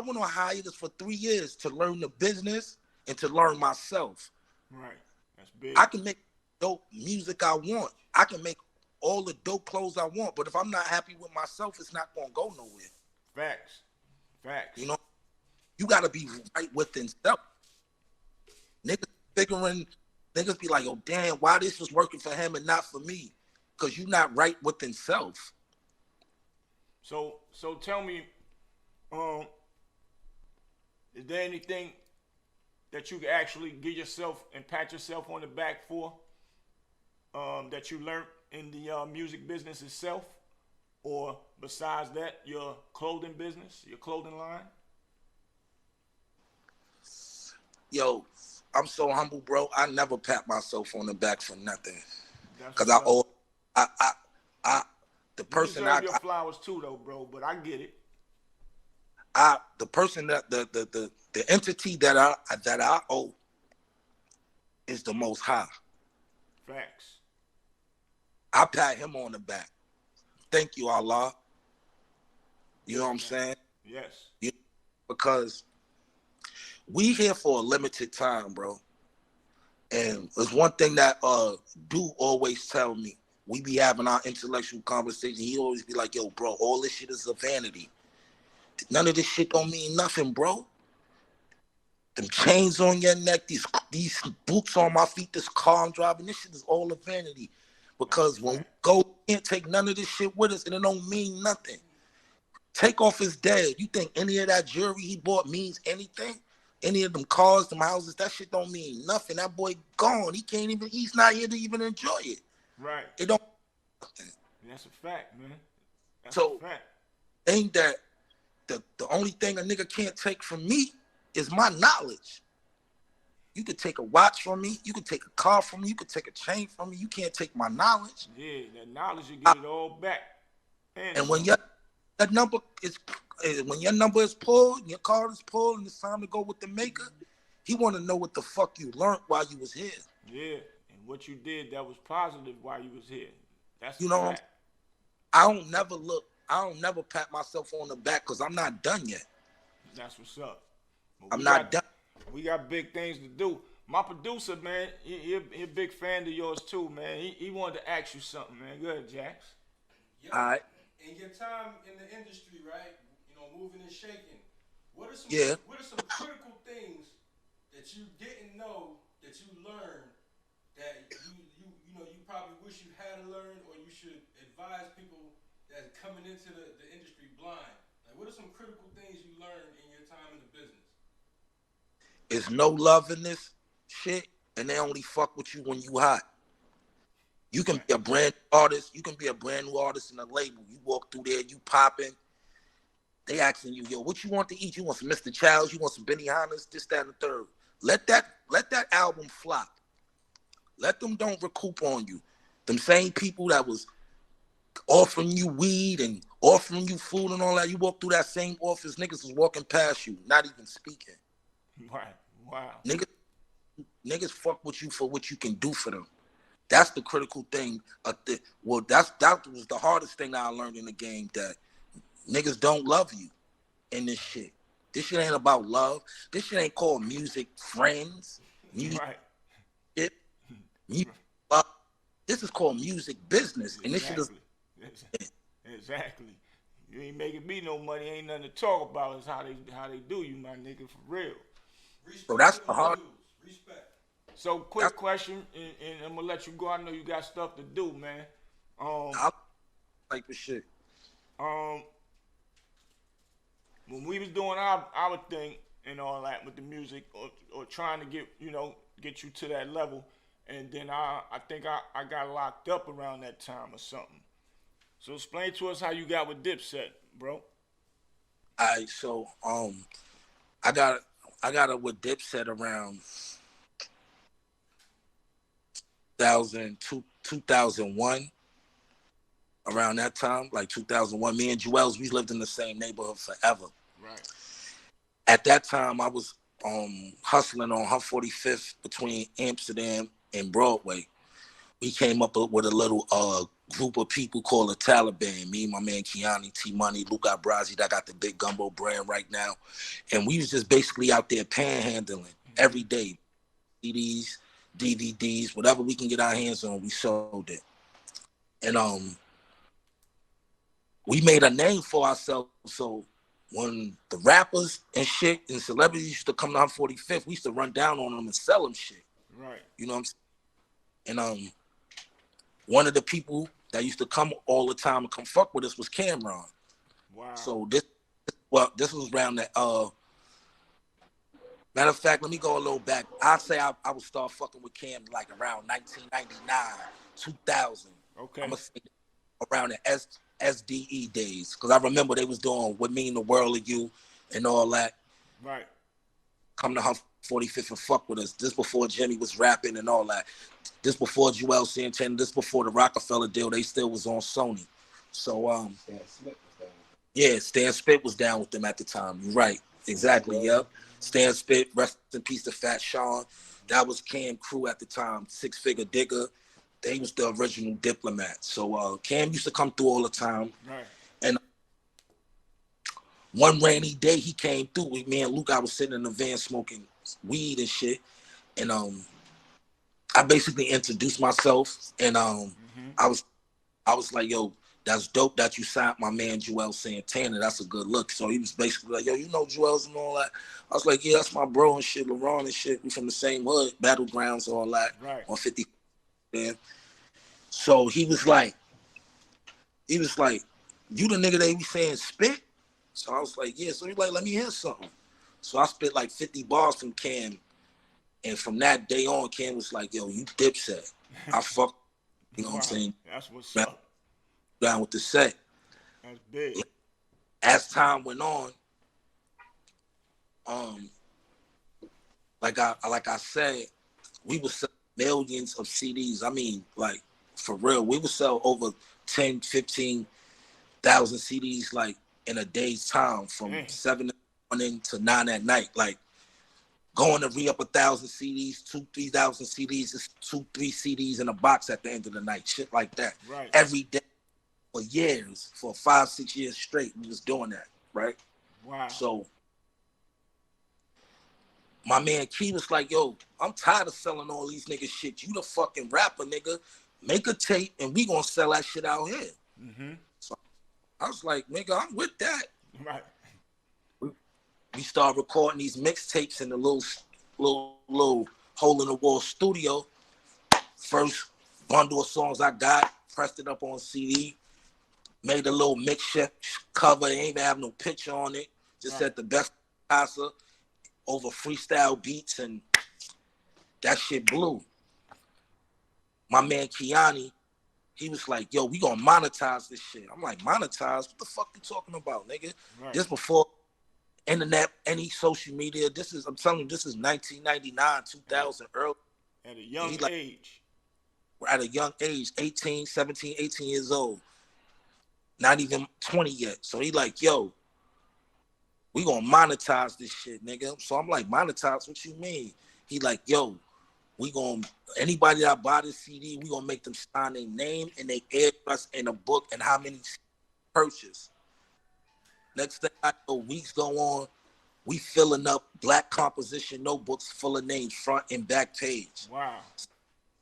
went on hiatus for 3 years to learn the business and to learn myself. Right. That's big. I can make dope music I want. I can make all the dope clothes I want. But if I'm not happy with myself, it's not going to go nowhere. Facts. You know, you got to be right within self. Niggas be like, oh, damn, why this was working for him and not for me? Because you're not right within self. So tell me, Is there anything that you can actually give yourself and pat yourself on the back for that you learned in the music business itself? Or besides that, your clothing business, your clothing line? Yo, I'm so humble, bro. I never pat myself on the back for nothing. That's Cause what's up. I the You person deserve your flowers too, though, bro. But I get it. the person that the entity that I owe is the Most High. Facts. I pat him on the back. Thank you, Allah. You Yes, know what I'm man. saying? Yes. Because we here for a limited time, bro. And there's one thing that do always tell me. We be having our intellectual conversation. He always be like, yo, bro, all this shit is a vanity. None of this shit don't mean nothing, bro. Them chains on your neck, these boots on my feet, this car I'm driving, this shit is all a vanity. Because when we go, we can't take none of this shit with us, and it don't mean nothing. Take off his dad. You think any of that jewelry he bought means anything? Any of them cars, them houses, that shit don't mean nothing. That boy gone. He's not here to even enjoy it. Right. It don't. That's a fact, man. That's So, a fact. ain't that the only thing a nigga can't take from me is my knowledge. You could take a watch from me. You could take a car from me. You could take a chain from me. You can't take my knowledge. Yeah, that knowledge, you get it all back. And when that number is when your number is pulled, your card is pulled, and it's time to go with the maker, he want to know what the fuck you learned while you was here. Yeah, and what you did that was positive while you was here. That's you a know. fact. I don't never pat myself on the back because I'm not done yet. That's what's up. I'm not done. We got big things to do. My producer, man, he a big fan of yours too, man. He wanted to ask you something, man. Go ahead, Jax. Yo, All right. in your time in the industry, right? You know, moving and shaking. What are some Yeah. What are some critical things that you didn't know that you learned that you know you probably wish you had learned, or you should advise people that coming into the industry blind? Like, what are some critical things you learned in your time in the business? It's no love in this shit, and they only fuck with you when you hot. You can be a brand new artist. You can be a brand new artist in a label. You walk through there, you popping. They asking you, yo, what you want to eat? You want some Mr. Childs? You want some Benihana's? This, that, and the third. Let that album flop. Let them don't recoup on you. Them same people that was offering you weed and offering you food and all that, you walk through that same office, niggas is walking past you, not even speaking. Right. Wow. Niggas fuck with you for what you can do for them. That's the critical thing. That was the hardest thing I learned in the game, that niggas don't love you in this shit. This shit ain't about love. This shit ain't called music friends. Music, Right. music love. This is called music business. And this shit is Exactly. You ain't making me no money. Ain't nothing to talk about. Is how they do you, my nigga, for real. Respect. So that's the hard. Respect. So quick question, and I'm gonna let you go. I know you got stuff to do, man. Type of shit. When we was doing our thing and all that with the music, or trying to get you to that level, and then I think I got locked up around that time or something. So explain to us how you got with Dipset, bro. Alright, so I got it with Dipset around 2001, around that time, like 2001. Me and Juelz, we lived in the same neighborhood forever. Right. At that time, I was hustling on 145th between Amsterdam and Broadway. We came up with a little group of people called the Taliban. Me, my man Kiani, T-Money, Luca Brasi, that got the big gumbo brand right now. And we was just basically out there panhandling every day. CDs, DVDs, whatever we can get our hands on, we sold it. And we made a name for ourselves. So when the rappers and shit and celebrities used to come to 145th, we used to run down on them and sell them shit. Right. You know what I'm saying? And one of the people that used to come all the time and come fuck with us was Camron. Wow. So this was around that Matter of fact, let me go a little back. I say I would start fucking with Cam like around 1999, 2000. I'm Okay. gonna say around the SDE days, because I remember they was doing "What Mean the World to You" and all that. Right. Come to her 45th and fuck with us. This before Jimmy was rapping and all that. This before Juelz Santana. This before the Rockefeller deal. They still was on Sony. So yeah, Stan Spit was down with them at the time. You're right. Exactly. Yep. Stan Spit, rest in peace to Fat Sean. That was Cam crew at the time. Six Figure Digger. They was the original Diplomat. So Cam used to come through all the time. Right. And one rainy day he came through with me and Luke. I was sitting in the van smoking weed and shit. And I basically introduced myself and I was like, yo, that's dope that you signed my man Juelz Santana. That's a good look. So he was basically like, yo, you know Juelz and all that. I was like, yeah, that's my bro and shit, LeBron and shit. We from the same hood, Battlegrounds, all that. Right. On 50. Man. So he was like, you the nigga they be saying spit? So I was like, yeah. So he like, let me hear something. So I spit like 50 bars from Cam. And from that day on, Cam was like, yo, you Dipset. I fuck, you know what I'm saying? That's what's Man, up. down with the set. That's big. As time went on, like I said, we would sell millions of CDs. I mean, like, for real, we would sell over 10, 15,000 CDs, like, in a day's time from 7 in the morning to 9 at night. Like, going to re-up 1,000 CDs, 3,000 CDs, is 2-3 CDs in a box at the end of the night. Shit like that. Right. Every day for years, for 5-6 years straight, we was doing that, right? Wow. So my man Key was like, yo, I'm tired of selling all these niggas shit. You the fucking rapper, nigga. Make a tape and we gonna sell that shit out here. Mm-hmm. So I was like, nigga, I'm with that. Right. We started recording these mixtapes in the little hole in the wall studio. First bundle of songs I got, pressed it up on CD, made a little mixture cover. It ain't even have no picture on it. Just said the best UnKasa over freestyle beats, and that shit blew. My man Kiani, he was like, yo, we gonna monetize this shit. I'm like, monetize? What the fuck you talking about, nigga? Right. This before internet, any social media. I'm telling you, this is 1999, 2000, early. At a young age. At a young age, 18, 17, 18 years old. Not even 20 yet. So he like, yo, we gonna monetize this shit, nigga. So I'm like, monetize? What you mean? He like, yo, we gonna, anybody that buy this CD, we gonna make them sign their name and they address in a book and how many purchase. Next thing I know, weeks go on, we filling up black composition notebooks full of names, front and back page. Wow.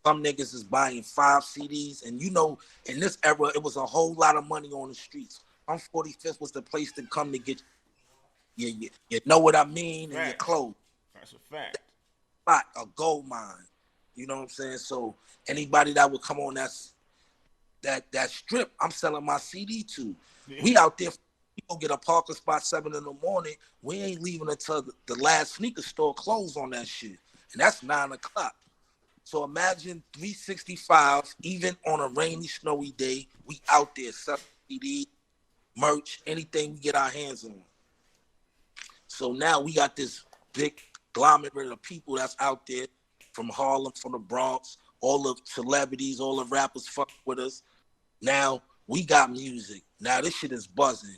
Some niggas is buying 5 CDs, and you know, in this era, it was a whole lot of money on the streets. 45th was the place to come to get you know what I mean, and your clothes. That's a fact. A gold mine. You know what I'm saying? So anybody that would come on that strip, I'm selling my CD to. Yeah. We out there, we go get a parking spot 7 in the morning. We ain't leaving until the last sneaker store closed on that shit. And that's 9 o'clock. So imagine 365, even on a rainy, snowy day, we out there selling CD, merch, anything we get our hands on. So now we got this big conglomerate of people that's out there from Harlem, from the Bronx, all the celebrities, all the rappers fuck with us. Now we got music. Now this shit is buzzing.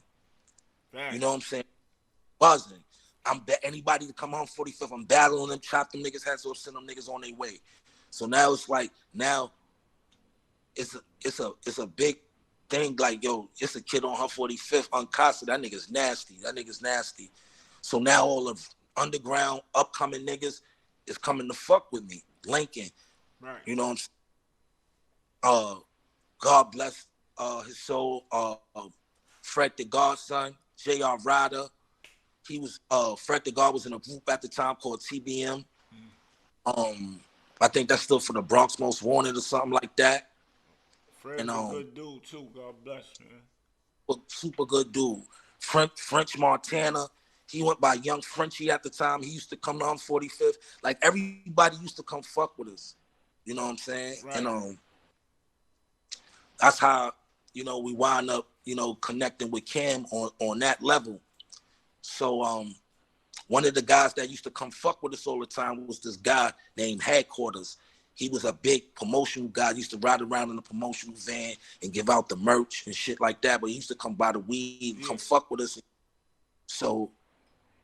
Right. You know what I'm saying? Buzzing. Anybody to come home 45th, I'm battling them, chop them niggas heads off, send them niggas on their way. So now it's like, now it's a big thing. Like, yo, it's a kid on her 45th, UnKasa. That nigga's nasty. So now all the underground upcoming niggas is coming to fuck with me. Lincoln. Right. You know what I'm saying? God bless his soul. Fred the Godson, J.R. Ryder. He was Fred the God was in a group at the time called TBM. I think that's still for the Bronx Most Wanted or something like that. Fred's a good dude too. God bless, man. Super good dude. French Montana. He went by Young Frenchie at the time. He used to come to 145th. Like everybody used to come fuck with us. You know what I'm saying? Right. And that's how, you know, we wind up, you know, connecting with Cam on that level. So one of the guys that used to come fuck with us all the time was this guy named Headquarters. He was a big promotional guy. He used to ride around in a promotional van and give out the merch and shit like that. But he used to come buy the weed and come fuck with us. So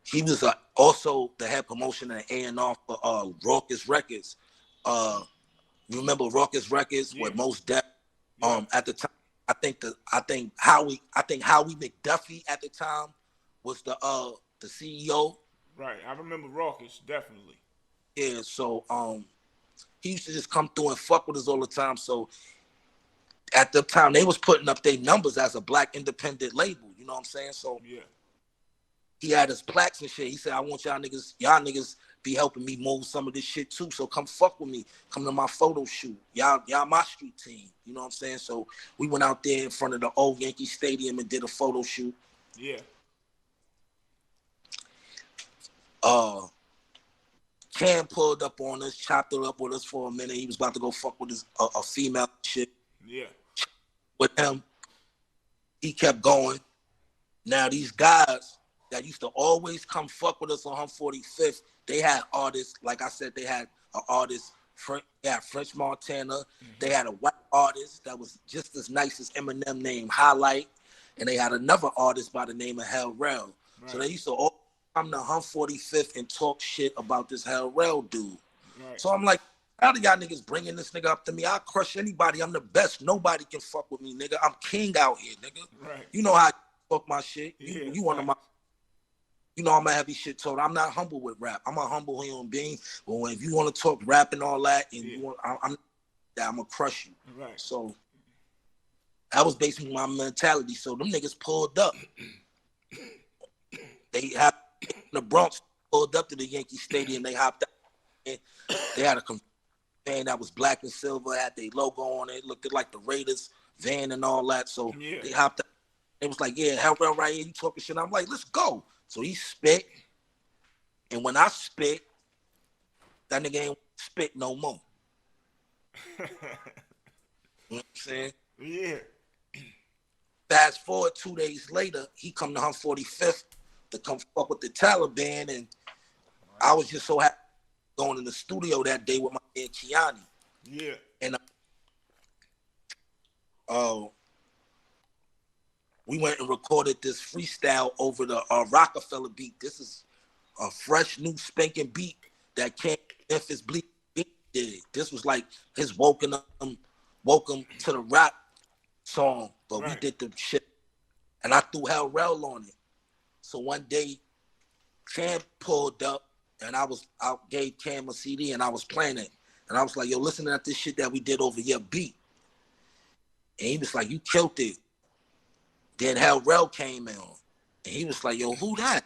he was also the head promotion and A&R for Raucous Records. You remember Raucous Records with Most Def? At the time, I think Howie McDuffie at the time was the CEO. Right. I remember Raucous, definitely. Yeah, so he used to just come through and fuck with us all the time. So at the time they was putting up their numbers as a black independent label, you know what I'm saying? So he had his plaques and shit. He said, I want y'all niggas be helping me move some of this shit too. So come fuck with me. Come to my photo shoot. Y'all my street team. You know what I'm saying? So we went out there in front of the old Yankee Stadium and did a photo shoot. Yeah. Cam pulled up on us, chopped it up with us for a minute. He was about to go fuck with his a female shit. Yeah. With him, he kept going. Now these guys that used to always come fuck with us on 145th, they had artists. Like I said, they had an artist. They had French Montana. They had a white artist that was just as nice as Eminem named Highlight, and they had another artist by the name of Hell Rel. Right. So they used to all come to 145th and talk shit about this Hell Rel dude. Right. So I'm like, how do y'all niggas bringing this nigga up to me? I'll crush anybody. I'm the best. Nobody can fuck with me, nigga. I'm king out here, nigga. Right. You know how I fuck my shit. Yeah, you one of my, you know I'm a heavy shit told. I'm not humble with rap. I'm a humble human being. But if you want to talk rap and all that, and you want, I'm gonna crush you. Right. So that was basically my mentality. So them niggas pulled up. They have the Bronx pulled up to the Yankee Stadium. They hopped out. They had a van that was black and silver, had their logo on it. It looked like the Raiders van and all that. So they hopped out. It was like, yeah, Hell Rel right here. You talking shit. I'm like, let's go. So he spit. And when I spit, that nigga ain't spit no more. You know what I'm saying? Yeah. Fast forward 2 days later, he come to 145th to come fuck with the Taliban, and I was just so happy going in the studio that day with my man Kiani. Yeah. And we went and recorded this freestyle over the Rockefeller beat. This is a fresh, new spanking beat that Memphis Bleak did. This was like his welcome to the rap song, but we did the shit, and I threw Hell Rel on it. So one day, Cam pulled up, and I gave Cam a CD, and I was playing it, and I was like, "Yo, listen to this shit that we did over your beat," and he was like, "You killed it." Then Hell Rel came in, and he was like, "Yo, who that?"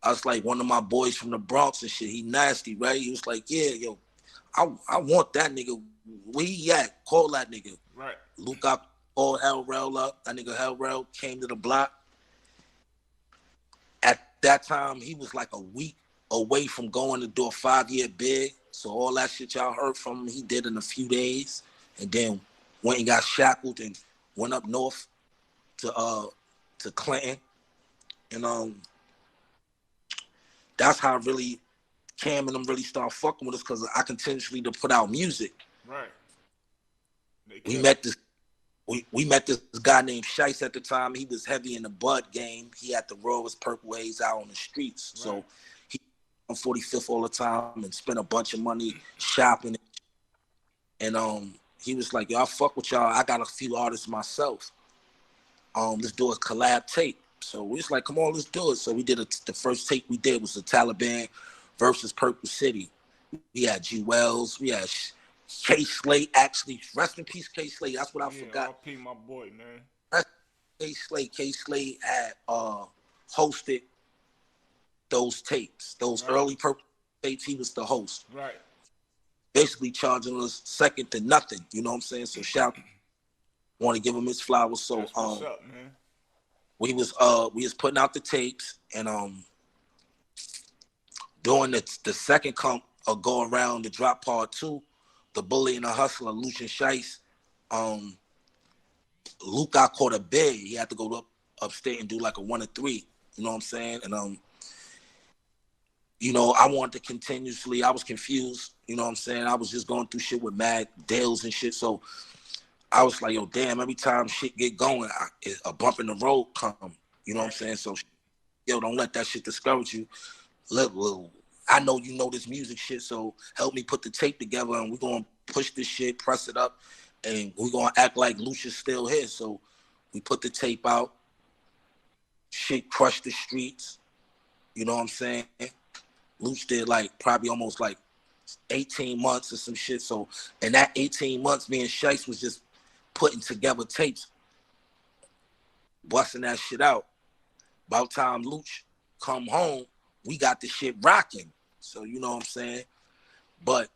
I was like, "One of my boys from the Bronx and shit. He nasty, right?" He was like, "Yeah, yo, I want that nigga. Where he at? Call that nigga." Right. Luke got called Hell Rel up. That nigga Hell Rel came to the block. At that time, he was like a week away from going to do a 5-year bid. So all that shit y'all heard from him, he did in a few days, and then went and got shackled and went up north to Clinton, and that's how really Cam and them really started fucking with us, because I continuously to put out music. Right. We met this guy named Shice at the time. He was heavy in the bud game. He had the rawest purple haze out on the streets. Right. So he on 45th all the time and spent a bunch of money shopping. And he was like, "Yo, I fuck with y'all. I got a few artists myself. Let's do a collab tape." So we was like, "Come on, let's do it." So we did the first tape we did was the Taliban versus Purple City. We had Juelz, we had K Slate, actually. Rest in peace, K Slate. That's what I forgot. RP my boy, man. Rest in peace, K Slate. K Slate had hosted those tapes. Those early Purple tapes, he was the host. Right. Basically charging us second to nothing. You know what I'm saying? So shout, want to give him his flowers. So what's up, man. we was putting out the tapes, and During the second go around, the drop part 2, the bully and the hustler, Lucian Shice, Luke got caught a bid. He had to go upstate and do like a 1 or 3. You know what I'm saying? And I wanted to continuously. I was confused. You know what I'm saying? I was just going through shit with mad deals and shit. So I was like, yo, damn. Every time shit get going, a bump in the road come. You know what I'm saying? So, yo, don't let that shit discourage you. I know you know this music shit, so help me put the tape together, and we're gonna push this shit, press it up, and we're gonna act like Lucia's still here. So we put the tape out. Shit crushed the streets. You know what I'm saying? Luch did like probably almost like 18 months or some shit. So in that 18 months, me and Shice was just putting together tapes, busting that shit out. About time Luch come home, we got the shit rocking. So you know what I'm saying? But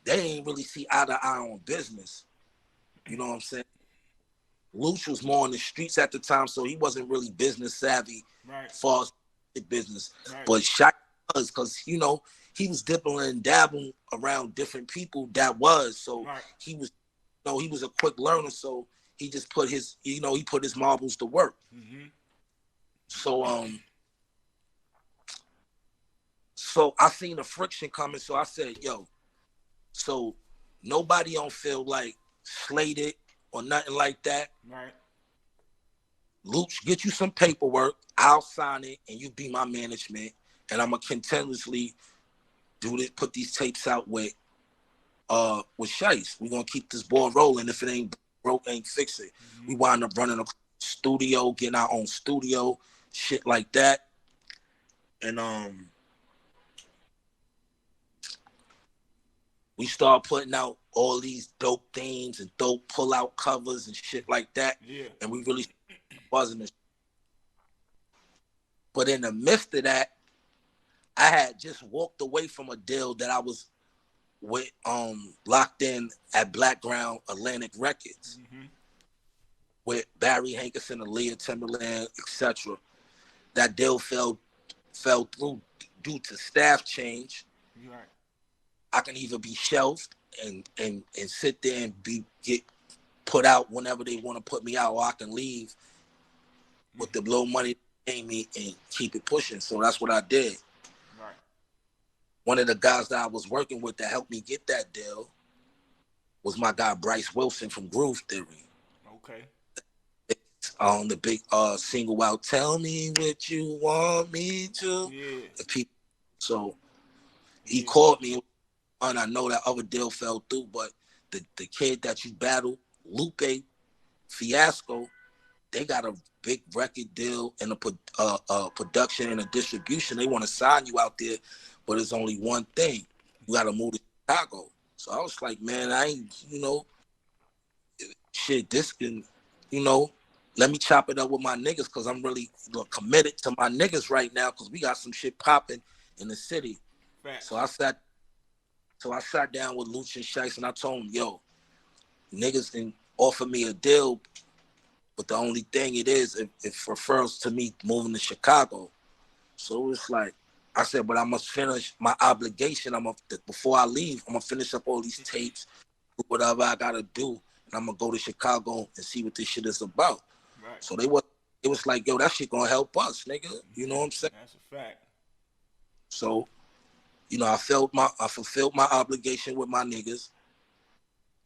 they ain't really see eye to eye on business. You know what I'm saying? Luch was more on the streets at the time, so he wasn't really business savvy as far as business. Right. But Shice was, because he was dipping and dabbling around different people that was. So he was he was a quick learner, so he just put his he put his marbles to work. Mm-hmm. So I seen the friction coming, so I said, yo, so nobody don't feel like slated or nothing like that. Right. Luch, get you some paperwork, I'll sign it, and you be my management, and I'm gonna continuously do this, put these tapes out with Shice. We're gonna keep this ball rolling. If it ain't broke, ain't fix it. Mm-hmm. We wind up running a studio, getting our own studio, shit like that. And we start putting out all these dope themes and dope pull-out covers and shit like that. Yeah. And we really buzzing this. But in the midst of that, I had just walked away from a deal that I was with locked in at Blackground Atlantic Records, mm-hmm. with Barry Hankerson, Aaliyah Timberland, etc. That deal fell through due to staff change. Right. I can either be shelved and sit there and get put out whenever they want to put me out, or I can leave with the little money they pay me and keep it pushing. So that's what I did. Right. One of the guys that I was working with that helped me get that deal was my guy Bryce Wilson from Groove Theory. Okay. The big single out, Tell Me What You Want Me To. Yeah. So he called me, and I know that other deal fell through, but the kid that you battled, Lupe Fiasco, they got a big record deal and a production and a distribution. They want to sign you out there, but it's only one thing. You got to move to Chicago. So I was like, man, I ain't, shit, this can, let me chop it up with my niggas, because I'm really committed to my niggas right now, because we got some shit popping in the city. Right. So I sat down with Lucian Shice and I told him, yo, niggas can offer me a deal, but the only thing it refers to me moving to Chicago. So it's like, I said, but I must finish my obligation. Before I leave, I'm gonna finish up all these tapes, whatever I gotta do, and I'm gonna go to Chicago and see what this shit is about. Right. So it was like, yo, that shit gonna help us, nigga. You know what I'm saying? That's a fact. So, I fulfilled my obligation with my niggas.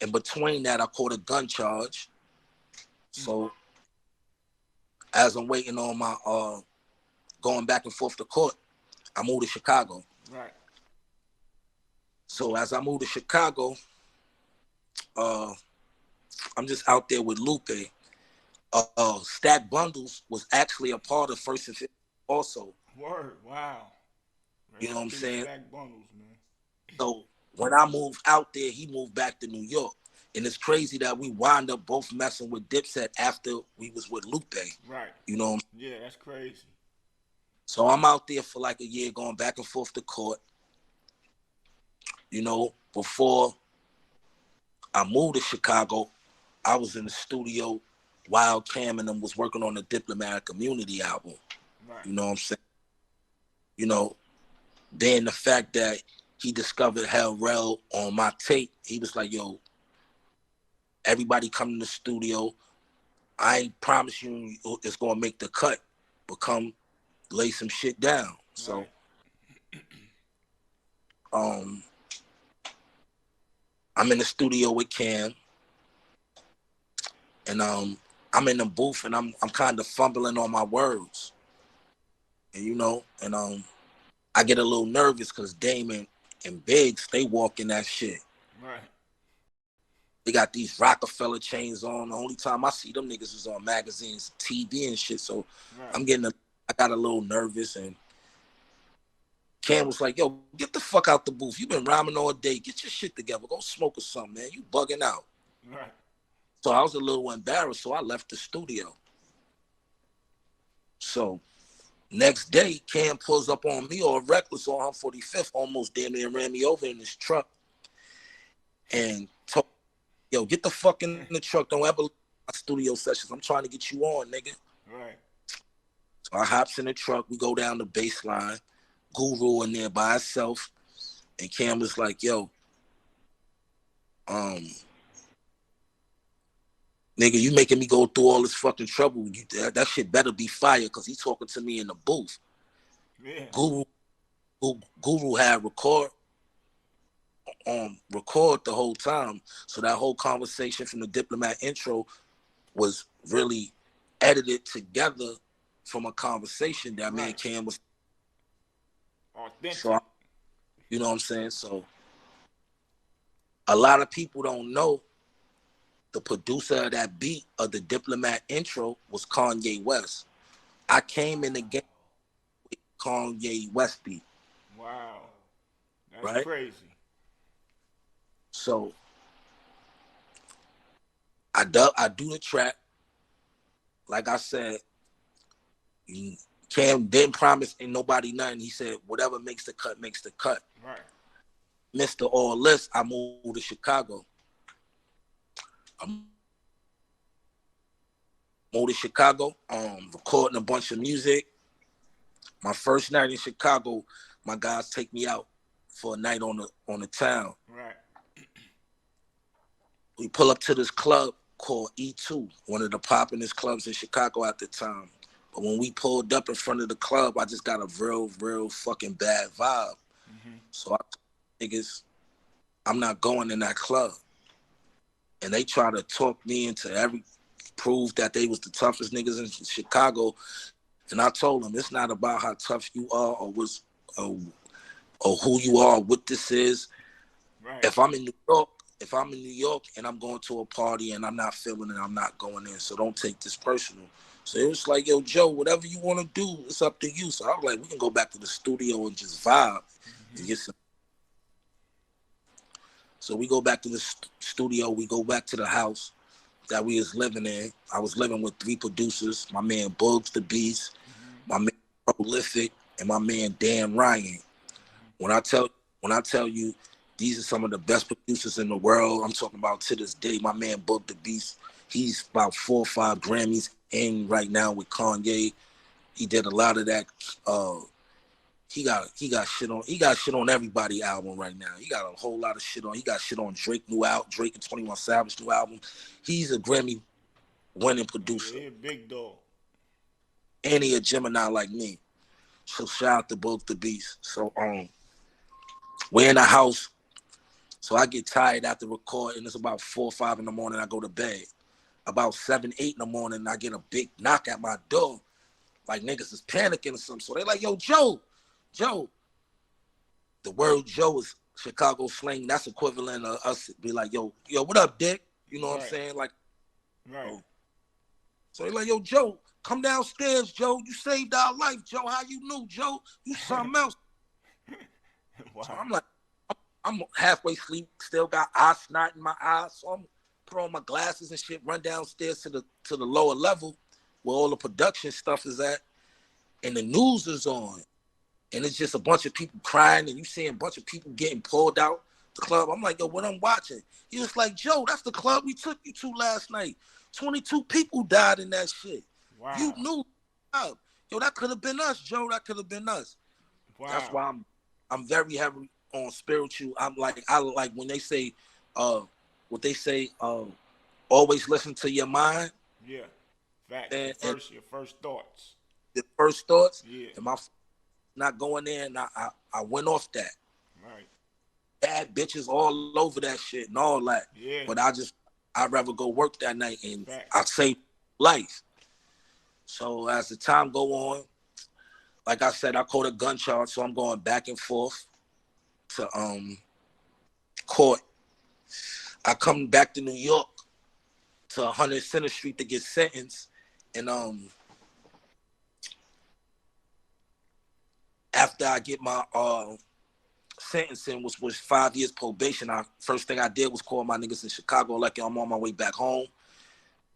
In between that, I caught a gun charge. So as I'm waiting on my going back and forth to court, I moved to Chicago. Right. So as I moved to Chicago, I'm just out there with Lupe. Stack Bundles was actually a part of First and Fifth also. Word, wow. You know what I'm saying? Stack Bundles, man. So when I moved out there, he moved back to New York. And it's crazy that we wind up both messing with Dipset after we was with Lupe. Right. You know what I'm saying? Yeah, that's crazy. So I'm out there for like a year going back and forth to court. Before I moved to Chicago, I was in the studio while Cam and them was working on the Diplomatic Community album. Right. You know what I'm saying? Then the fact that he discovered Hell Rel on my tape, he was like, yo, everybody come to the studio. I ain't promise you it's gonna make the cut, but come lay some shit down. So I'm in the studio with Cam, and I'm in the booth and I'm kind of fumbling on my words. And I get a little nervous because Damon and Biggs, they walk in that shit. Right. They got these Rockefeller chains on. The only time I see them niggas is on magazines, TV and shit. So right. I got a little nervous, and Cam was like, yo, get the fuck out the booth. You been rhyming all day. Get your shit together. Go smoke or something, man. You bugging out. Right. So I was a little embarrassed, so I left the studio. So next day, Cam pulls up on me all reckless on 145th, almost damn near ran me over in his truck. And told, yo, get the fuck in the truck. Don't ever leave my studio sessions. I'm trying to get you on, nigga. Right. So I hops in the truck. We go down the baseline. Guru in there by himself. And Cam was like, yo, nigga, you making me go through all this fucking trouble. That shit better be fire, because he talking to me in the booth. Yeah. Guru had record the whole time. So that whole conversation from the Diplomat intro was really edited together from a conversation that me and Cam was authentic. So, you know what I'm saying? So a lot of people don't know the producer of that beat of the Diplomat intro was Kanye West. I came in the game with Kanye West beat. Wow. That's right? crazy. So I do the track. Like I said, Cam didn't promise ain't nobody nothing. He said, whatever makes the cut, makes the cut. Right. Mr. All List, I moved to Chicago. Recording a bunch of music. My first night in Chicago, my guys take me out for a night on the town. Right. We pull up to this club called E2, one of the poppin'est clubs in Chicago at the time. But when we pulled up in front of the club, I just got a real fucking bad vibe. Mm-hmm. So I told niggas, I'm not going in that club. And they try to talk me into prove that they was the toughest niggas in Chicago. And I told them, it's not about how tough you are or who you are, what this is. Right. If I'm in New York and I'm going to a party and I'm not feeling it, I'm not going in. So don't take this personal. So it was like, yo, Joe, whatever you want to do, it's up to you. So I was like, we can go back to the studio and just vibe and get some. So we go back to the studio. We go back to the house that we was living in. I was living with 3 producers, my man Bugs the Beast, my man Prolific, and my man Dan Ryan. When I tell you, these are some of the best producers in the world. I'm talking about to this day. My man Bugs the Beast, he's about 4 or 5 Grammys in right now with Kanye. He did a lot of that. He got shit on everybody album right now. He got a whole lot of shit on. He got shit on Drake and 21 Savage new album. He's a Grammy winning producer. Yeah, big dog. And he a Gemini like me. So shout out to both the beasts. So we're in the house. So I get tired after recording. It's about 4 or 5 in the morning. I go to bed. About 7, 8 in the morning, I get a big knock at my door. Like niggas is panicking or something. So they like, yo, Joe. The word Joe is Chicago slang. That's equivalent of us be like, yo, what up, Dick? You know what I'm saying? Like, right. So they like, yo, Joe, come downstairs, Joe. You saved our life, Joe. How you knew, Joe? You something else. Wow. So I'm like, I'm halfway asleep, still got eye snot in my eyes. So I'm put on my glasses and shit, run downstairs to the lower level where all the production stuff is at. And the news is on. And it's just a bunch of people crying, and you seeing a bunch of people getting pulled out the club. I'm like, yo, what I'm watching? He was like, Joe, that's the club we took you to last night. 22 people died in that shit. Wow. You knew. Yo, that could have been us, Joe. That could have been us. Wow. That's why I'm very heavy on spiritual. I like when they say, what they say, always listen to your mind. Yeah. Facts. And Your first thoughts. the first thoughts, Yeah. and my not going there, and I went off that. Right. Bad bitches all over that shit and all that. Yeah. But I'd rather go work that night and Facts. I save life. So as the time go on, like I said, I caught a gun charge, so I'm going back and forth to court. I come back to New York to 100 Center Street to get sentenced, and after I get my sentencing, which was 5 years probation, first thing I did was call my niggas in Chicago, like, yo, I'm on my way back home,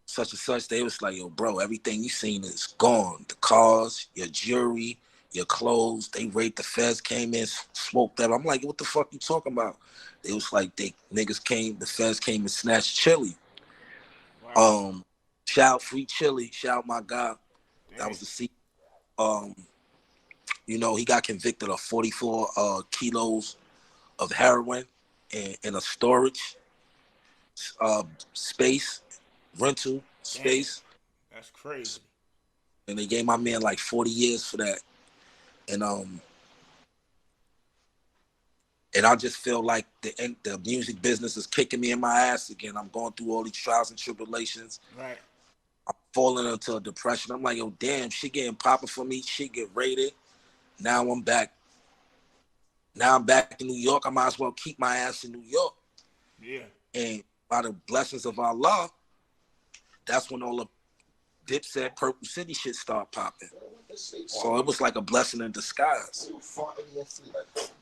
such and such. They was like, yo, bro, everything you seen is gone. The cars, your jewelry, your clothes. They raided, the feds came in, smoked that. I'm like, what the fuck you talking about? It was like the feds came and snatched Chili. Wow. Shout free Chili, shout my guy. Damn. That was the C. You know, he got convicted of 44 kilos of heroin in a storage space, rental space. Damn. That's crazy. And they gave my man like 40 years for that. And I just feel like the music business is kicking me in my ass again. I'm going through all these trials and tribulations. Right. I'm falling into a depression. I'm like, yo, damn, shit getting popping for me. Shit get raided. Now I'm back. Now I'm back in New York. I might as well keep my ass in New York. Yeah. And by the blessings of Allah, that's when all the Dipset Purple City shit started popping. So it was like a blessing in disguise.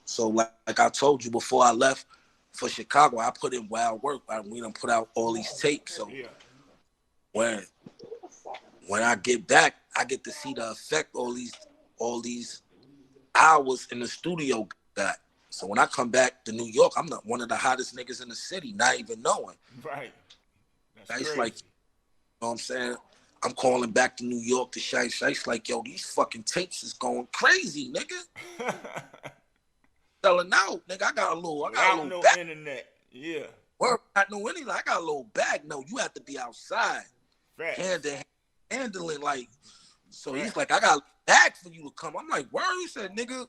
So like I told you before I left for Chicago, I put in wild work. We done put out all these tapes. So Yeah. when I get back, I get to see the effect all these hours in the studio got. So when I come back to New York, I'm not one of the hottest niggas in the city, not even knowing. Right. That's It's crazy. like, you know what I'm saying? I'm calling back to New York to Shice like, yo, these fucking tapes is going crazy, nigga. Selling out, nigga. I got a little no bag. internet. Yeah. Well, I know anything. I got a little bag. No, you have to be outside, Facts. handling like. So Facts. he's like, I got a bag for you to come. I'm like, word? He said, nigga,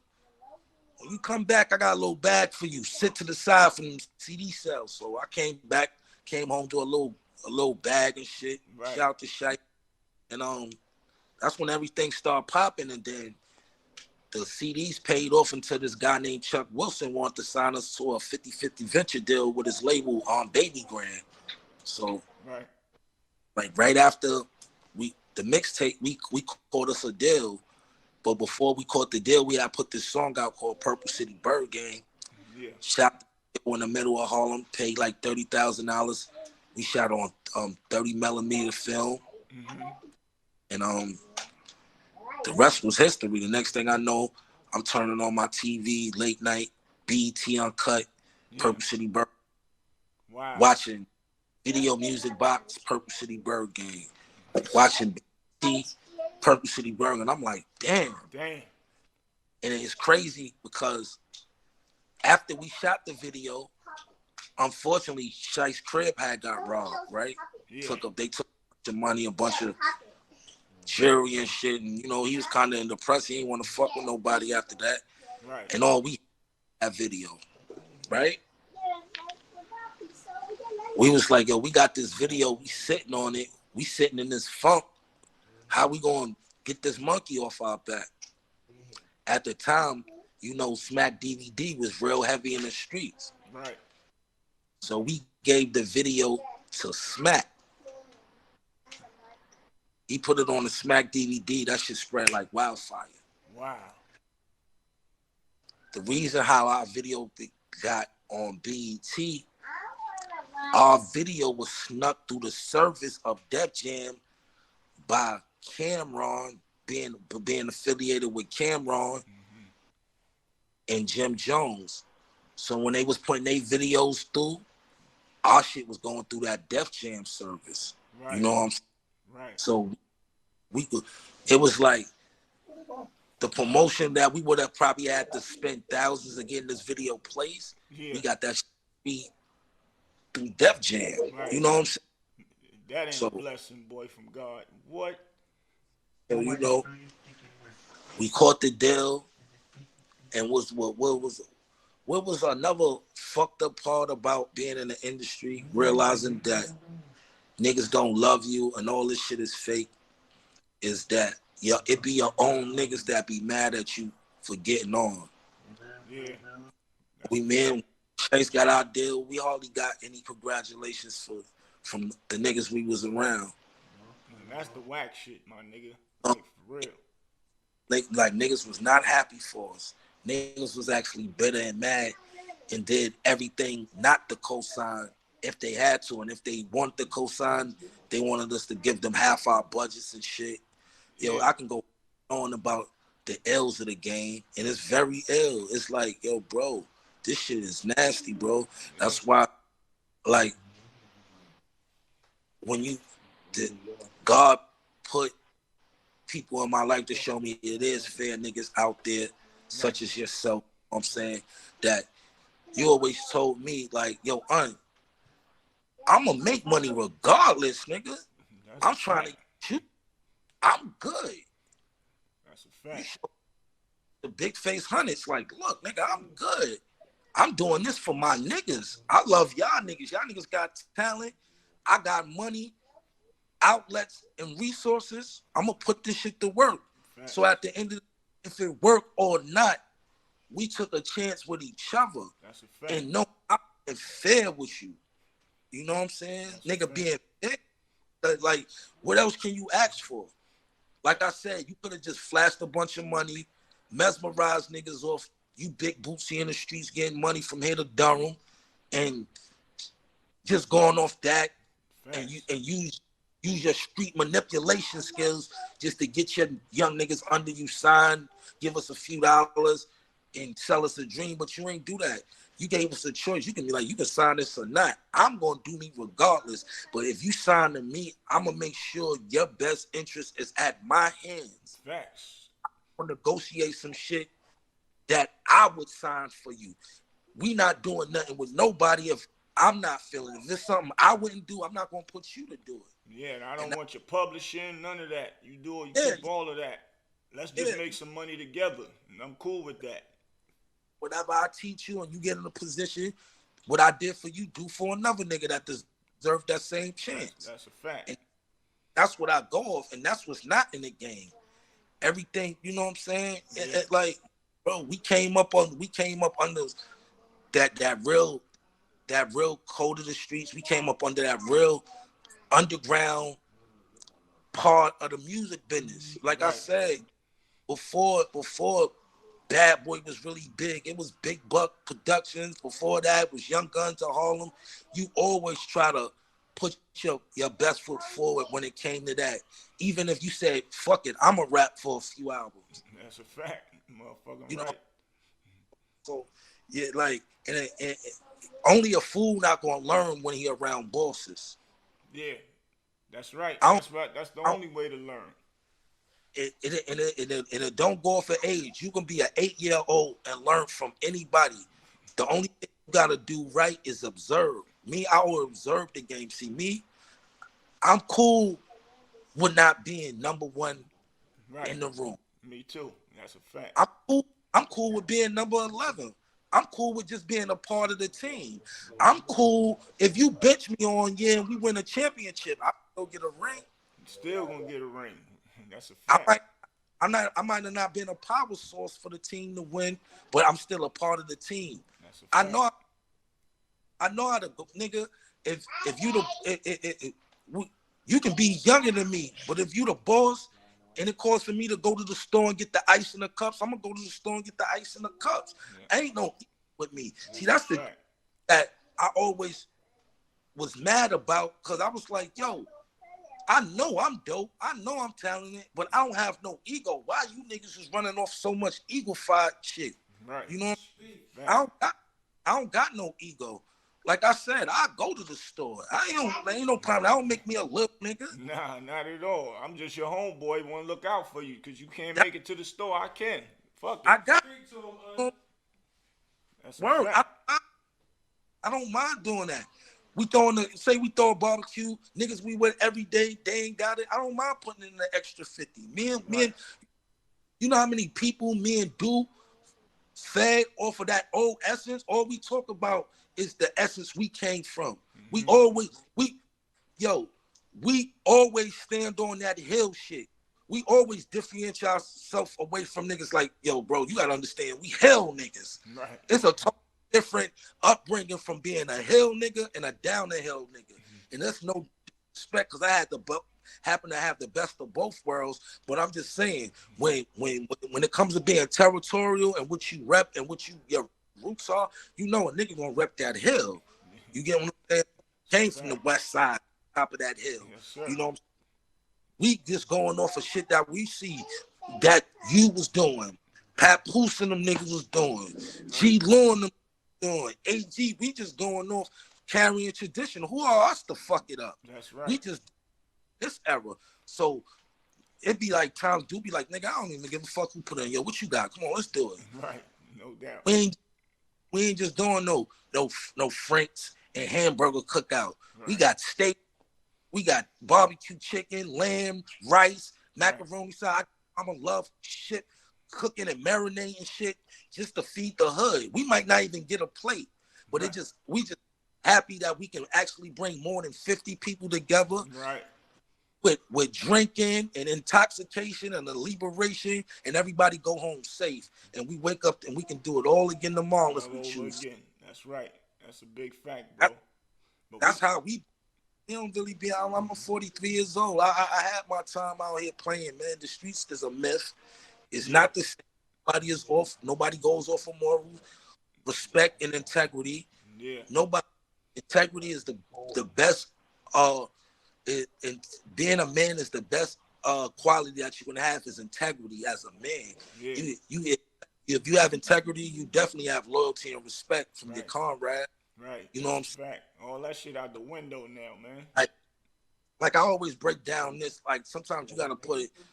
when you come back, I got a little bag for you. Sit to the side from CD sales. So I came home to a little bag and shit. Right. Shout out to Shice. And that's when everything started popping, and then the CDs paid off until this guy named Chuck Wilson wanted to sign us to a 50-50 venture deal with his label on Baby Grand. So Right. like right after the mixtape, we caught us a deal. But before we caught the deal, we had put this song out called Purple City Bird Gang. Yeah. Shot in the middle of Harlem, paid like $30,000. We shot on 30mm film. Mm-hmm. And the rest was history. The next thing I know, I'm turning on my TV late night, BET Uncut, Purple City Bird. Wow. Watching Video Music Box, Purple City Bird Gang. Watching BET, Purple City Bird, and I'm like, damn. And it's crazy because after we shot the video, unfortunately, Shice's crib had got robbed, right? Yeah. They took the money, a bunch of jewelry and shit, and you know, he was kind of depressed. He didn't want to fuck with nobody after that. Right. And all we that video, right? We was like, yo, we got this video, we sitting on it, we sitting in this funk. How we gonna get this monkey off our back? At the time, you know, Smack DVD was real heavy in the streets. Right. So we gave the video to Smack. He put it on the Smack DVD. That shit spread like wildfire. Wow. The reason how our video got on BET, our video was snuck through the service of Def Jam by Camron, being affiliated with Camron and Jim Jones. So when they was putting their videos through, our shit was going through that Def Jam service. Right. You know what I'm saying? Right. So it was like the promotion that we would have probably had to spend thousands to get this video placed. Yeah. We got that shit through Def Jam. Right. You know what I'm saying? That ain't So, a blessing, boy, from God. What? so you know, we caught the deal, and what was another fucked up part about being in the industry, realizing that niggas don't love you and all this shit is fake, is that it be your own niggas that be mad at you for getting on. Yeah. We men, Chase got our deal. We hardly got any congratulations from the niggas we was around. And that's the whack shit, my nigga. Like, for real. Like niggas was not happy for us. Niggas was actually bitter and mad and did everything not to co-sign if they had to. And if they want to co-sign, they wanted us to give them half our budgets and shit. Yo, I can go on about the L's of the game, and it's very ill. It's like, yo, bro, this shit is nasty, bro. That's why, like, when God put people in my life to show me it is fair niggas out there, such as yourself, you know what I'm saying, that you always told me, like, yo, I'm gonna make money regardless, nigga. I'm trying to shoot. I'm good. That's a fact. The big face hunters, like, look, nigga, I'm good. I'm doing this for my niggas. I love y'all niggas. Y'all niggas got talent. I got money, outlets, and resources. I'm gonna put this shit to work. Fact. So at the end of if it worked or not, we took a chance with each other. That's a fact. And no, I'm fair with you. You know what I'm saying? That's nigga being fair. Like, what else can you ask for? Like I said, you could have just flashed a bunch of money, mesmerized niggas off you big bootsy in the streets getting money from here to Durham, and just going off that. Thanks. and use your street manipulation skills just to get your young niggas under you signed, give us a few dollars, and sell us a dream. But you ain't do that. You gave us a choice. You can be like, you can sign this or not. I'm gonna do me regardless. But if you sign to me, I'm gonna make sure your best interest is at my hands. Facts. I'm gonna negotiate some shit that I would sign for you. We not doing nothing with nobody if I'm not feeling it. If there's something I wouldn't do, I'm not gonna put you to do it. Yeah, and I don't want your publishing, none of that. You do it, you keep all of that. Let's just make some money together. And I'm cool with that. Whatever I teach you and you get in a position, what I did for you, do for another nigga that deserves that same chance. That's a fact. And that's what I go off, and that's what's not in the game. Everything, you know what I'm saying? Yeah. Like, bro, we came up under that real code of the streets. We came up under that real underground part of the music business. Like I said, before Bad Boy was really big, it was Big Buck Productions. Before that, it was Young Guns of Harlem. You always try to put your best foot forward when it came to that. Even if you said, fuck it, I'm a rap for a few albums. That's a fact, motherfucking you right. Know? So, yeah, like, and only a fool not gonna learn when he around bosses. Yeah, that's right. That's right. That's the only way to learn. It don't go off of age. You can be an 8-year-old and learn from anybody. The only thing you gotta do right is observe. Me, I will observe the game. See, me, I'm cool with not being number one in the room. Me too. That's a fact. I'm cool with being number 11. I'm cool with just being a part of the team. I'm cool if you bitch me on and we win a championship. I go get a ring. Still gonna get a ring. That's a fact. I might have not been a power source for the team to win, but I'm still a part of the team. That's a fact. I know how to go, nigga. If you you can be younger than me, but if you the boss and it costs for me to go to the store and get the ice in the cups, I'm gonna go to the store and get the ice in the cups. Yeah. Ain't no with me. See, that's the that I always was mad about, because I was like, yo, I know I'm dope. I know I'm talented, but I don't have no ego. Why you niggas is running off so much ego-fied shit? Right. You know what I mean? I don't got no ego. Like I said, I go to the store. Ain't no problem. I don't make me a little nigga. Nah, not at all. I'm just your homeboy. Want to look out for you because you can't That, make it to the store. I can. Fuck it. I got Speak to him, That's a word. fact. I don't mind doing that. We throw a barbecue, niggas we with every day, they ain't got it. I don't mind putting in the extra 50. Me and you know how many people me and Do fed off of that old essence? All we talk about is the essence we came from. Mm-hmm. We always stand on that hill shit. We always differentiate ourselves away from niggas like, yo, bro, you gotta understand, we hell niggas. Right. It's a totally different upbringing from being a hill nigga and a down the hill nigga. And that's no respect because I happen to have the best of both worlds. But I'm just saying, when it comes to being territorial and what you rep and what your roots are, you know a nigga gonna rep that hill. You get what I'm saying? Came from the west side, top of that hill. Yes, sir. You know what I'm saying? We just going off of shit that we see that you was doing. Pat Poose and them niggas was doing. G. Law and them doing. AG, we just going off carrying tradition. Who are us to fuck it up? That's right. We just this era. So it be like times do be like, nigga, I don't even give a fuck who put in. Yo, what you got? Come on, let's do it. Right. No doubt. We ain't just doing no Franks and hamburger cookout. Right. We got steak. We got barbecue chicken, lamb, rice, macaroni salad. I'ma love shit, cooking and marinating shit just to feed the hood. We might not even get a plate, but we just happy that we can actually bring more than 50 people together. Right. With drinking and intoxication and the liberation, and everybody go home safe. And we wake up and we can do it all again tomorrow if we choose. Again. That's right. That's a big fact, bro. That's how we don't really be. I'm 43 years old. I had my time out here playing, man. The streets is a myth. It's not the same. Nobody is off. Nobody goes off of moral respect and integrity. Yeah. Integrity is the best. And being a man is the best quality that you can have is integrity as a man. Yeah. If you have integrity, you definitely have loyalty and respect from your comrade. Right. You know what I'm saying? All that shit out the window now, man. Like I always break down this. Like sometimes you gotta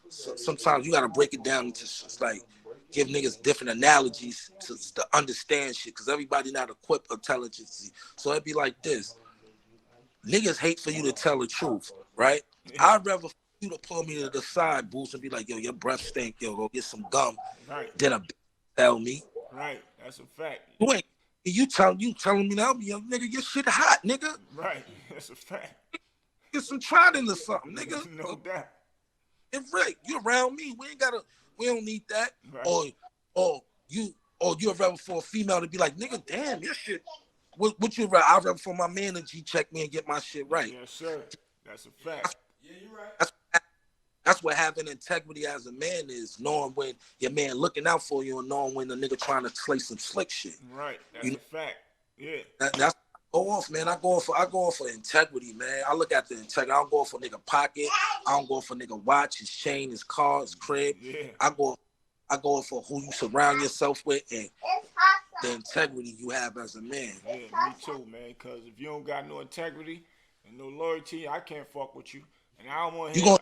sometimes you gotta break it down into just like give niggas different analogies to understand shit. Cause everybody not equipped intelligently. So it'd be like this. Niggas hate for you to tell the truth, right? Yeah. I'd rather for you to pull me to the side, Boost, and be like, yo, your breath stink, yo, go get some gum. Right. Then tell me. Right. That's a fact. Wait, you telling me now, yo, nigga, your shit hot, nigga. Right. That's a fact. Get some trident or something, nigga. No doubt. It's right. You around me. We don't need that. Right. Or you're rather for a female to be like, nigga, damn, your shit. What you rather? I'd rather for my man to G-check me and get my shit right. Yes, sir. That's a fact. Yeah, you're right. That's what having integrity as a man is, knowing when your man looking out for you and knowing when the nigga trying to slay some slick shit. Right. That's a fact. Yeah. That's I go off, man. I go off for integrity, man. I look at the integrity. I don't go off for nigga pocket. I don't go off for nigga watch, his chain, his car, his crib. Yeah. I go off for who you surround yourself with and the integrity you have as a man. Yeah, me too, man. Because if you don't got no integrity and no loyalty, I can't fuck with you. And I don't want to hear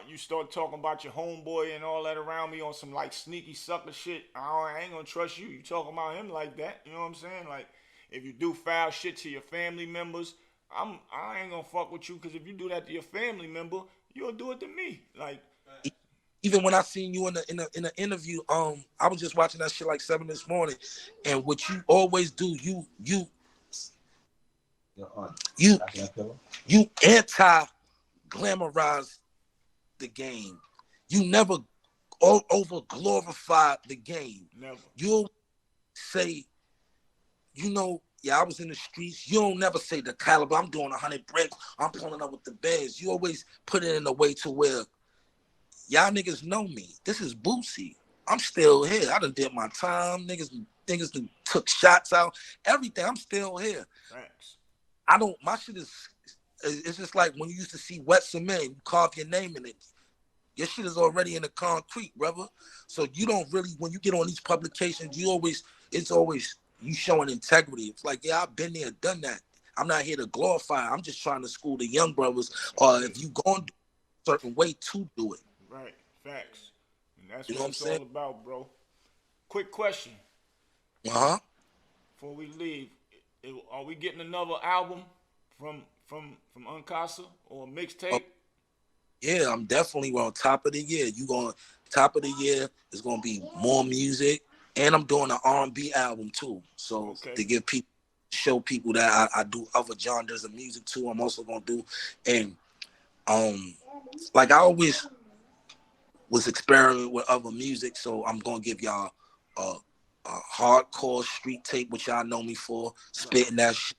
you start talking about your homeboy and all that around me on some like sneaky sucker shit. I ain't gonna trust you. You talking about him like that? You know what I'm saying? Like if you do foul shit to your family members, I ain't gonna fuck with you. Because if you do that to your family member, you'll do it to me. Like. Even when I seen you in the interview, I was just watching that shit like 7 this morning, and what you always do, you anti-glamorize the game. You never over glorify the game. Never. You'll say, I was in the streets. You don't never say the caliber. I'm doing 100 bricks. I'm pulling up with the bands. You always put it in a way to where. Y'all niggas know me. This is Boosie. I'm still here. I done did my time. Niggas done took shots out. Everything. I'm still here. Thanks. My shit is, it's just like when you used to see wet cement, you carve your name in it. Your shit is already in the concrete, brother. So you don't really, when you get on these publications, it's always you showing integrity. It's like, yeah, I've been there, done that. I'm not here to glorify. I'm just trying to school the young brothers. Or if you going to a certain way to do it. Right. Facts. And that's You know what what I'm it's saying? all about, bro. Quick question Uh-huh. before we leave: are we getting another album from UnKasa or a Oh, mixtape? yeah, I'm definitely on top of the year. You going top of the year is gonna be more music, and I'm doing an R&B album too. So Okay. to give people, show people that I do other genres of music too. I'm also gonna do, and um, like I always was experimenting with other music. So I'm gonna give y'all a hardcore street tape, which y'all know me for, Right. spitting that shit.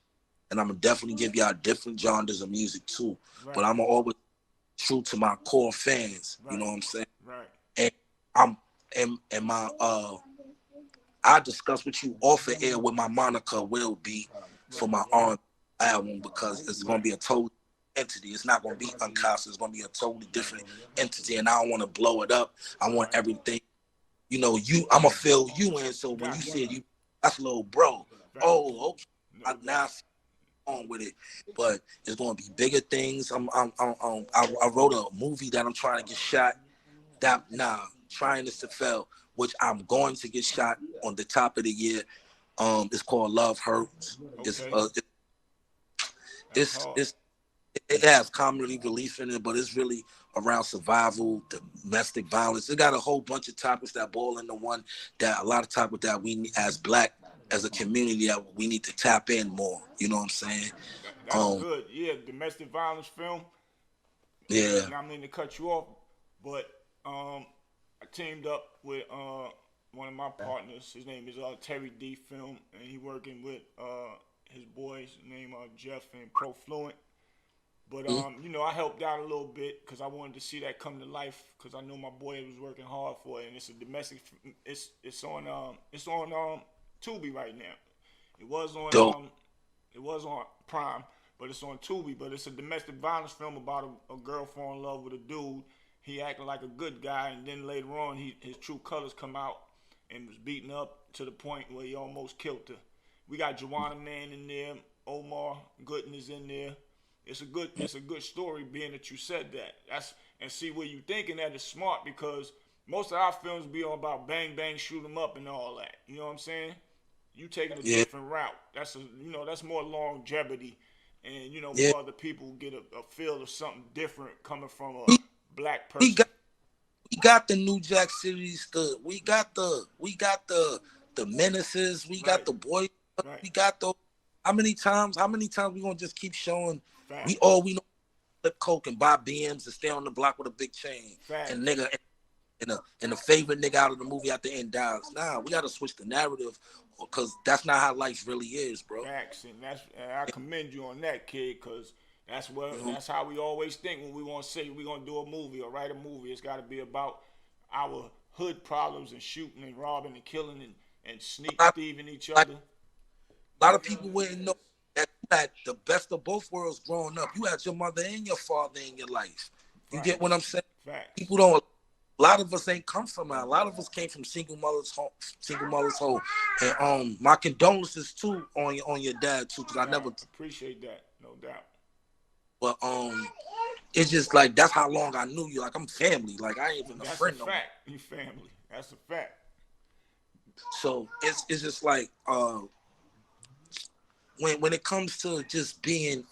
And I'm gonna definitely give y'all different genres of music too. But Right. I'm always true to my core fans. You know Right. what I'm saying? Right. And I'm and my I discuss with you off the air what my moniker will be for Right. my R album because it's gonna Right. be a total entity. It's not gonna be UnKasa. It's gonna be a totally different entity, and I don't want to blow it up. I want Right. everything. You know, I'ma fill you in. So when you Gotcha. said you, that's little bro. Facts. Oh, okay. No Now doubt. on with it, but it's gonna be bigger things. I wrote a movie that I'm trying to get shot. Trying this to fail, which I'm going to get shot on the top of the year. It's called Love Hurts. Okay. That's It's hard. it's it has comedy relief in it, but it's really around survival, domestic violence. It got a whole bunch of topics that boil into one. That a lot of topics that we as black as a community that we need to tap in more. You know what I'm saying? That's Um, good. Yeah, domestic violence film. yeah. And I mean to cut you off, but I teamed up with one of my partners. His name is Terry D Film, and he working with his boys named Jeff and Profluent. But you know, I helped out a little bit because I wanted to see that come to life because I know my boy was working hard for it, and it's a domestic. It's on Tubi right now. It was on Dope. it was on Prime, but it's on Tubi. But it's a domestic violence film about a girl falling in love with a dude. He acting like a good guy, and then later on, his true colors come out and was beaten up to the point where he almost killed her. We got Joanna Man in there, Omar Gooden is in there. It's a good story, being that you said that. And see where you thinking that is smart because most of our films be all about bang bang, shoot 'em up, and all that. You know what I'm saying? You taking a Yeah. different route. That's more longevity, and Yeah. more other people get a feel of something different coming from a We black we person. got we got the New Jack Cities. We got the menaces. We got Right, the boys. right. We got the. How many times we gonna just keep showing? Facts, We know flip coke and buy BMs and stay on the block with a big chain and facts, nigga and the favorite nigga out of the movie at the end dies. Nah, we gotta switch the narrative because that's not how life really is, bro. facts, and I commend you on that, kid, because You know? that's how we always think when we want to say we're gonna do a movie or write a movie. It's got to be about our hood problems and shooting and robbing and killing and sneak A lot, thieving each like, other. a lot of people wouldn't know that you had the best of both worlds growing up. You had your mother and your father in your life. You get what I'm Facts, saying? facts, People don't. A lot of us ain't come from that. A lot of us came from single mothers home. Single mothers home. And my condolences too on your dad too, because I nah, never. appreciate that, no doubt. But it's just like that's how long I knew you. Like I'm family. Like I ain't even a That's a friend no more. fact. You family. That's a fact. So it's just like when it comes to just being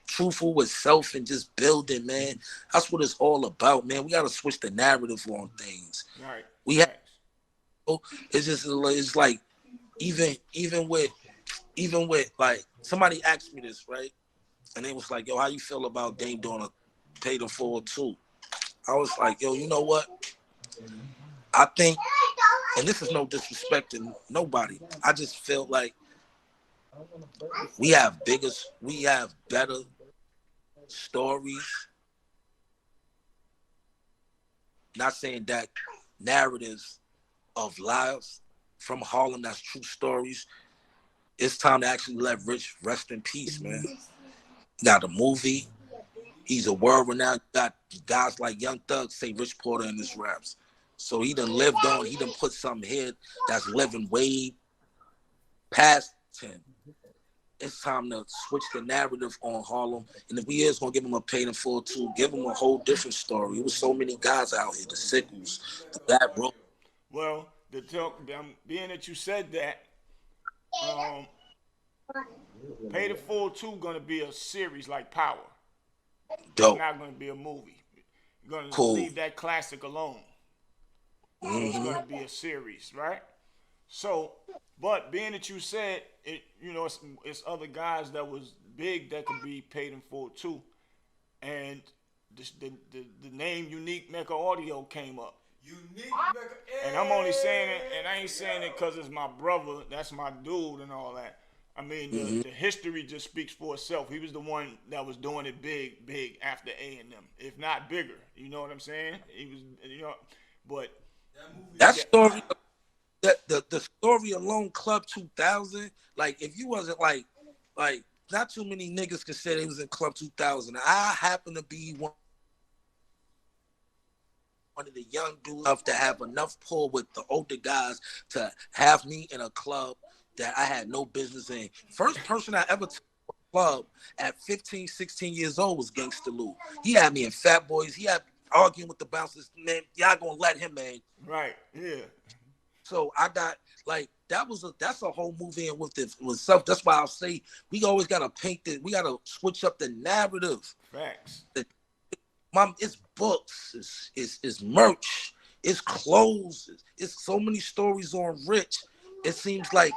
truthful with self and just building, man, that's what it's all about, man. We gotta switch the narrative on things. Right, We have facts. it's like even with like somebody asked me this, right? And they was like, yo, how you feel about Dame doing a paid in full too? I was like, yo, you know what? I think, and this is no disrespect to nobody. I just feel like we have better stories. Not saying that narratives of lives from Harlem that's true stories. It's time to actually let Rich rest in peace, man. You got a movie. He's a world renowned. You got guys like Young Thug say Rich Porter in his raps. So he done lived on. He done put something here that's living way past him. it's time to switch the narrative on Harlem. And if we is gonna give him a paid in full too, give him a whole different story. There was so many guys out here, the Sickles, the Black Bro. Well, being that you said that, um, Pay the Full 2 gonna be a series like Power. It's Dope. not gonna be a movie. You're gonna Cool. leave that classic alone. So it's gonna be a series, right? So, but being that you said it, it's other guys that was big that could be paid in full too, and the name Unique Mecca Audio came up. Unique Mecca. And I'm only saying it, and I ain't saying it because it's my brother, that's my dude and all that. I mean, the history just speaks for itself. He was the one that was doing it big after A&M, if not bigger. You know what I'm saying? He was, but that story, the story alone, Club 2000. Like, if you wasn't like, not too many niggas could say they was in Club 2000. I happen to be one of the young dudes enough to have enough pull with the older guys to have me in a club that I had no business in. First person I ever took to a club at 15, 16 years old was Gangsta Lou. He had me in Fat Boys. He had arguing with the bouncers. Man, y'all gonna let him, man. Right, yeah. So I got like that's a whole movie in with self. That's why I'll say we always gotta paint it. We gotta switch up the narrative. Facts. It's books, it's merch, it's clothes, it's so many stories on Rich. It seems like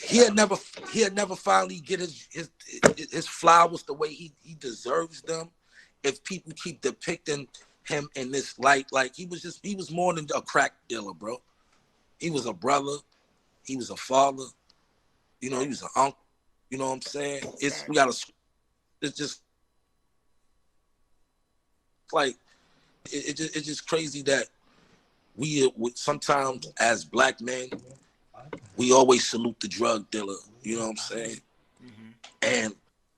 he'll never finally get his flowers the way he deserves them if people keep depicting him in this light. Like he was more than a crack dealer, bro. He was a brother, he was a father, he was an uncle. You know what I'm saying? It's just like it's just crazy that we sometimes as black men we always salute the drug dealer. You know what I'm saying? Mm-hmm. And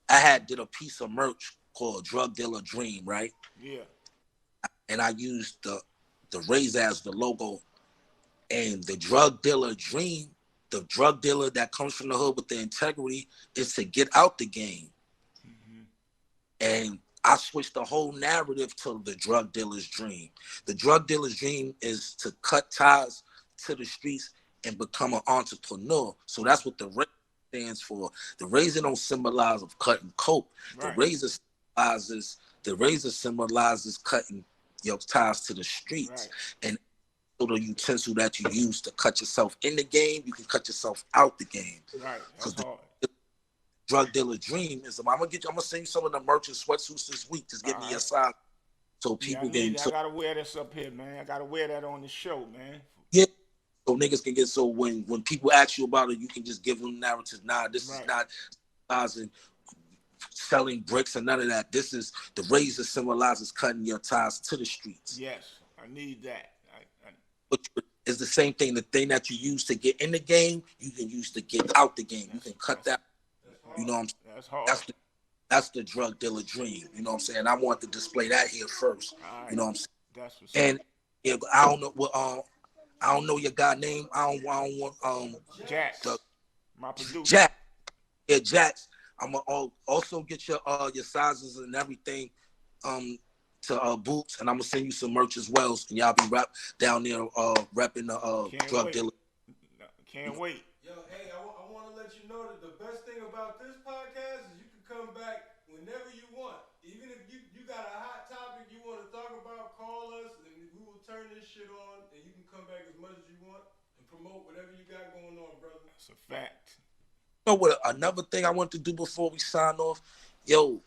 I did a piece of merch called Drug Dealer Dream, right? Yeah. And I used the razor as the logo, and the drug dealer dream, the drug dealer that comes from the hood with the integrity, is to get out the game. Mm-hmm. And I switched the whole narrative to the drug dealer's dream. The drug dealer's dream is to cut ties to the streets and become an entrepreneur. So that's what the razor stands for. The razor don't symbolize of cutting coke. Right. The razor symbolizes cutting your ties to the streets. Right. And so the utensil that you use to cut yourself in the game, you can cut yourself out the game. Right. That's hard. Drug dealer dream is I'm gonna sing some of the merch and sweatsuits this week. Just give me a side so people I gotta wear this up here, man. I gotta wear that on the show, man. Yeah. So niggas can get when people ask you about it, you can just give them narrative. Nah, this is not selling bricks and none of that. This is the razor symbolizes cutting your ties to the streets. Yes, I need that. But it's the same thing. The thing that you use to get in the game, you can use to get out the game. You can cut that. You know what I'm saying? That's hard. That's the drug dealer dream. You know what I'm saying? I want to display that here first. Right. You know what I'm saying? That's what's and yeah, I don't know what I don't know your guy name. I don't want Jax. My producer. Jax. Yeah, Jax. I'm gonna also get your sizes and everything to Boots, and I'm gonna send you some merch as well, and y'all be down there repping the drug dealer. Can't wait. Yo, hey, I want to let you know that the best thing about this podcast is you can come back whenever you want. Even if you got a hot topic you want to talk about, call us, and we will turn this shit on, and you can come back as much as you want and promote whatever you got going on, brother. That's a fact. You know what? Another thing I want to do before we sign off, yo,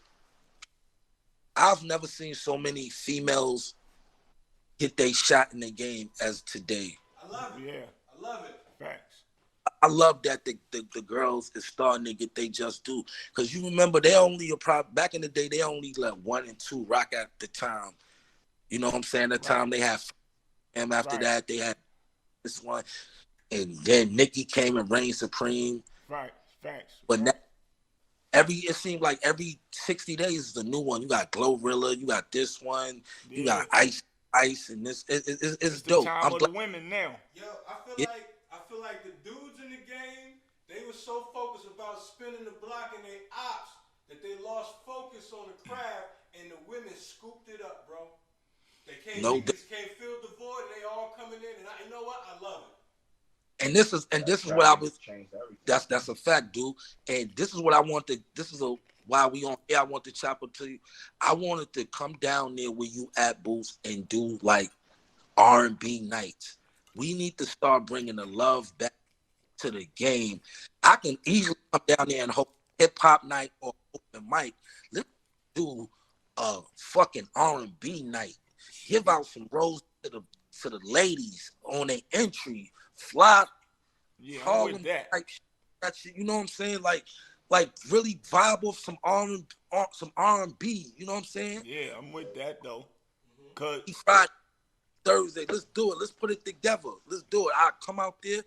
I've never seen so many females get their shot in the game as today. I love it. Yeah. I love it. Facts. I love that the girls is starting to get they just do. Because you remember, back in the day, they only let 1 and 2 rock at the time. You know what I'm saying? The time they had, and after that, they had this one. And then Nikki came and reigned supreme. Right. Facts. But now, it seemed like every 60 days is a new one. You got Glorilla, you got this one, you got Ice, and this. It's dope. I'm the women now. Yo, I feel like the dudes in the game, they was so focused about spinning the block and they ops that they lost focus on the craft, and the women scooped it up, bro. They can't, No, niggas can't fill the void, and they all coming in, and you know what? I love it. And this is what I was. That's a fact, dude. And this is what I want to. This is why we on here. I want to chop it to you. I wanted to come down there where you at, Boost, and do like R&B nights. We need to start bringing the love back to the game. I can easily come down there and hold hip hop night or open mic. Let's do a fucking R&B night. Give out some rose to the ladies on their entry. Fly, Yeah, I'm Harlem with that. type shit, you know what I'm saying? Like really vibe off some R&B. You know what I'm saying? Yeah, I'm with that though. Cause Friday, Thursday, let's do it. Let's put it together. Let's do it. I come out there.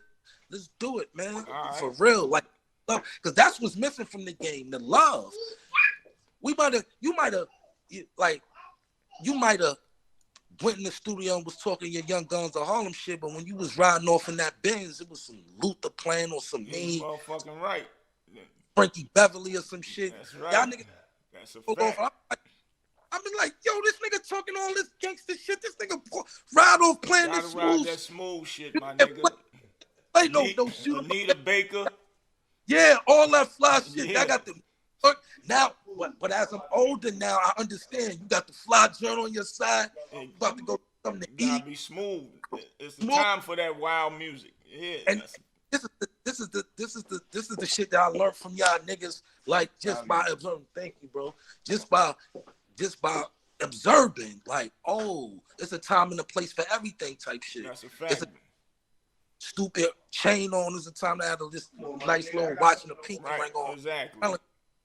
Let's do it, man. Right. For real, like love, because that's what's missing from the game. The love. You might have went in the studio and was talking your Young Guns of Harlem shit, but when you was riding off in that Benz, it was some Luther playing or some mean motherfucking right. Frankie Beverly or some shit. That's right. Y'all niggas That's a go fact. off. I been like, yo, this nigga talking all this gangster shit. This nigga ride off playing Gotta this ride smooth that smooth shit, my nigga. Like no shoot. Anita Baker. Yeah, all that fly shit. Yeah. I got the now, but as I'm older now, I understand. You got the fly joint on your side. You about to go something to Gotta eat. be smooth. It's the Smooth. time for that wild music. Yeah. And this is the shit that I learned from y'all niggas. Like just by observing. Thank you, bro. Just by observing. Like, oh, it's a time and a place for everything type shit. That's a fact. It's a stupid chain on. It's a time to have this nice little watch and a pink ring on. Exactly.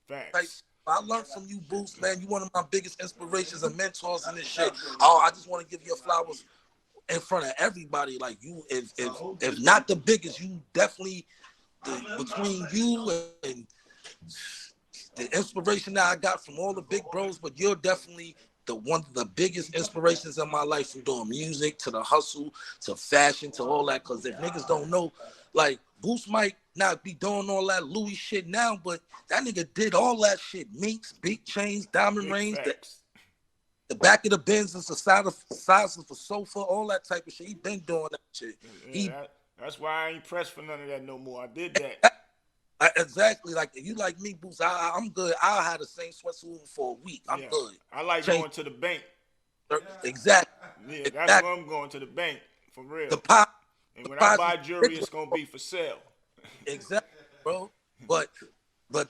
Facts. I learned from you, Boost, man. You one of my biggest inspirations and mentors in this shit. Oh, I just want to give you flowers in front of everybody. Like you, if not the biggest, you definitely between you and the inspiration that I got from all the big bros, but you're definitely one of the biggest inspirations in my life, from doing music to the hustle to fashion to all that. Because if niggas don't know, like Boost might not be doing all that Louis shit now, but that nigga did all that shit. Minks, big chains, diamond rings, the back of the Benz is the size of a sofa, all that type of shit. He been doing that shit. Yeah, that's why I ain't pressed for none of that no more. I did that. Exactly. Like if you like me, Boost, I'm good. I'll have the same sweatsuit for a week. I'm good. I like going to the bank. Exactly. Yeah, that's where I'm going, to the bank, for real. And when I buy jewelry, it's gonna be for sale. Exactly, bro. But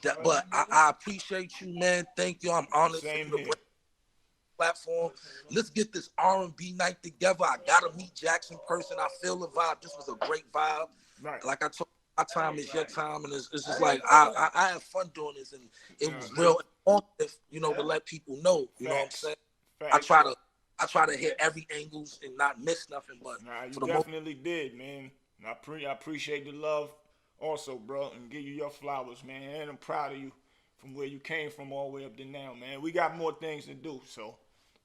I appreciate you, man. Thank you. I'm honored for the platform. Let's get this R&B night together. I gotta meet Jackson in person. I feel the vibe. This was a great vibe. Right. Like I told you, my time is your time, and it's just like I have fun doing this, and it was real informative, to let people know. You know what I'm saying? Facts. I try to hit every angles and not miss nothing. But you definitely did, man. And I appreciate the love also, bro, and give you your flowers, man. And I'm proud of you from where you came from all the way up to now, man. We got more things to do, so.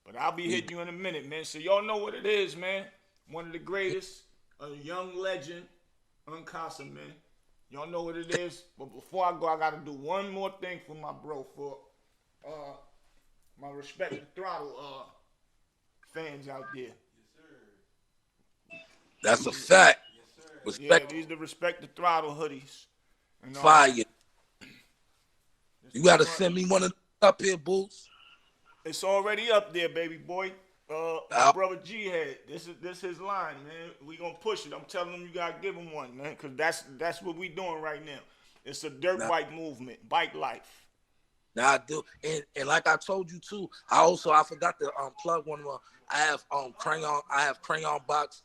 But I'll be hitting you in a minute, man. So y'all know what it is, man. One of the greatest, a young legend, UnKasa, man. Y'all know what it is. But before I go, I got to do one more thing for my bro, for my Respect the Throttle fans out there. That's a fact. Respect. Yeah, these the Respect the Throttle hoodies. Fire. You got to send me one of them up here, Boots. It's already up there, baby boy. My brother G had this his line, man. We gonna push it. I'm telling him you gotta give him one, man, because that's what we doing right now. It's a dirt bike movement, bike life. Now I do, and like I told you too, I forgot to plug one of my. I have Crayon Box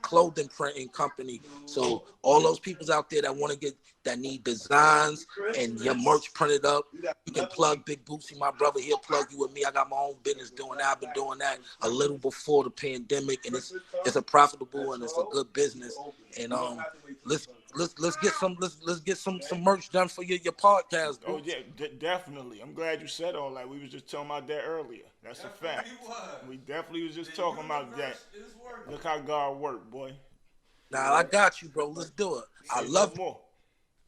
clothing printing company. So all those people out there that need designs and your merch printed up, you can plug Big Bootsy, my brother. He'll plug you with me. I got my own business doing that. I've been doing that a little before the pandemic, and it's a profitable and it's a good business. And let's get some merch done for your podcast, bro. Oh yeah, definitely. I'm glad you said all that. We was just talking about that earlier. That's a fact. We definitely was just talking about that. Look how God worked, boy. Now I got you, bro. Let's do it. I love more.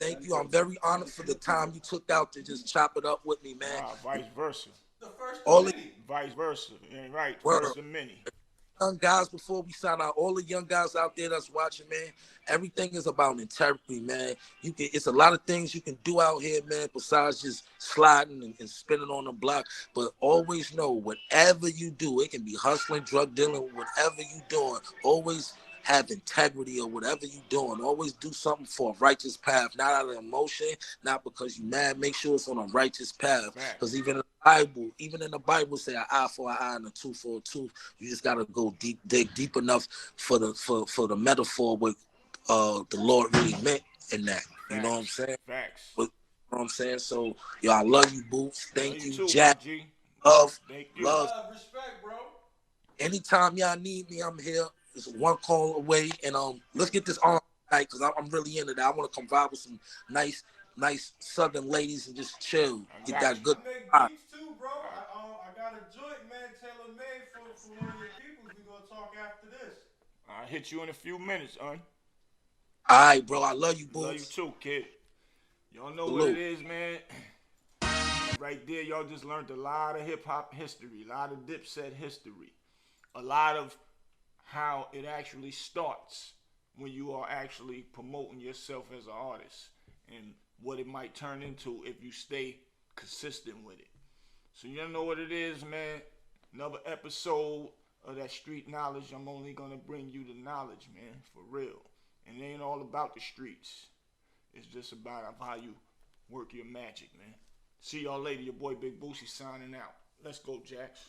Thank you. I'm very honored for the time you took out to just chop it up with me, man. Vice versa. The first of All the many. Vice versa. You ain't right. Word. First of many. young guys, before we sign out, all the young guys out there that's watching, man, everything is about integrity, man. It's a lot of things you can do out here, man, besides just sliding and spinning on the block. But always know, whatever you do, it can be hustling, drug dealing, whatever you doing, always have integrity or whatever you doing. Always do something for a righteous path, not out of emotion, not because you mad. Make sure it's on a righteous path. Because even in the Bible say an eye for an eye and a tooth for a tooth. You just gotta go dig deep enough for the metaphor what the Lord really meant in that. You know what I'm saying? Facts. But, you know what I'm saying? So, yo, I love you, Boots. Thank you, too, Jack. G. Love, Thank you. love. Respect, bro. Anytime y'all need me, I'm here. It's one call away, and let's get this on tonight because I'm really into that. I want to come vibe with some nice Southern ladies and just chill. Get that good. I make beats too, bro. I got a joint, man, tailor made for one of your peoples. We gonna talk after this. I'll hit you in a few minutes, All right, bro. I love you, Boots. Love you too, kid. Y'all know what it is, man. Right there, y'all just learned a lot of hip hop history, a lot of Dipset history, a lot of how it actually starts when you are actually promoting yourself as an artist and what it might turn into if you stay consistent with it. So you know what it is, man. Another episode of that street knowledge. I'm only gonna bring you the knowledge, man, for real. And it ain't all about the streets. It's just about how you work your magic, man. See y'all later. Your boy Big Boosie signing out. Let's go, Jax.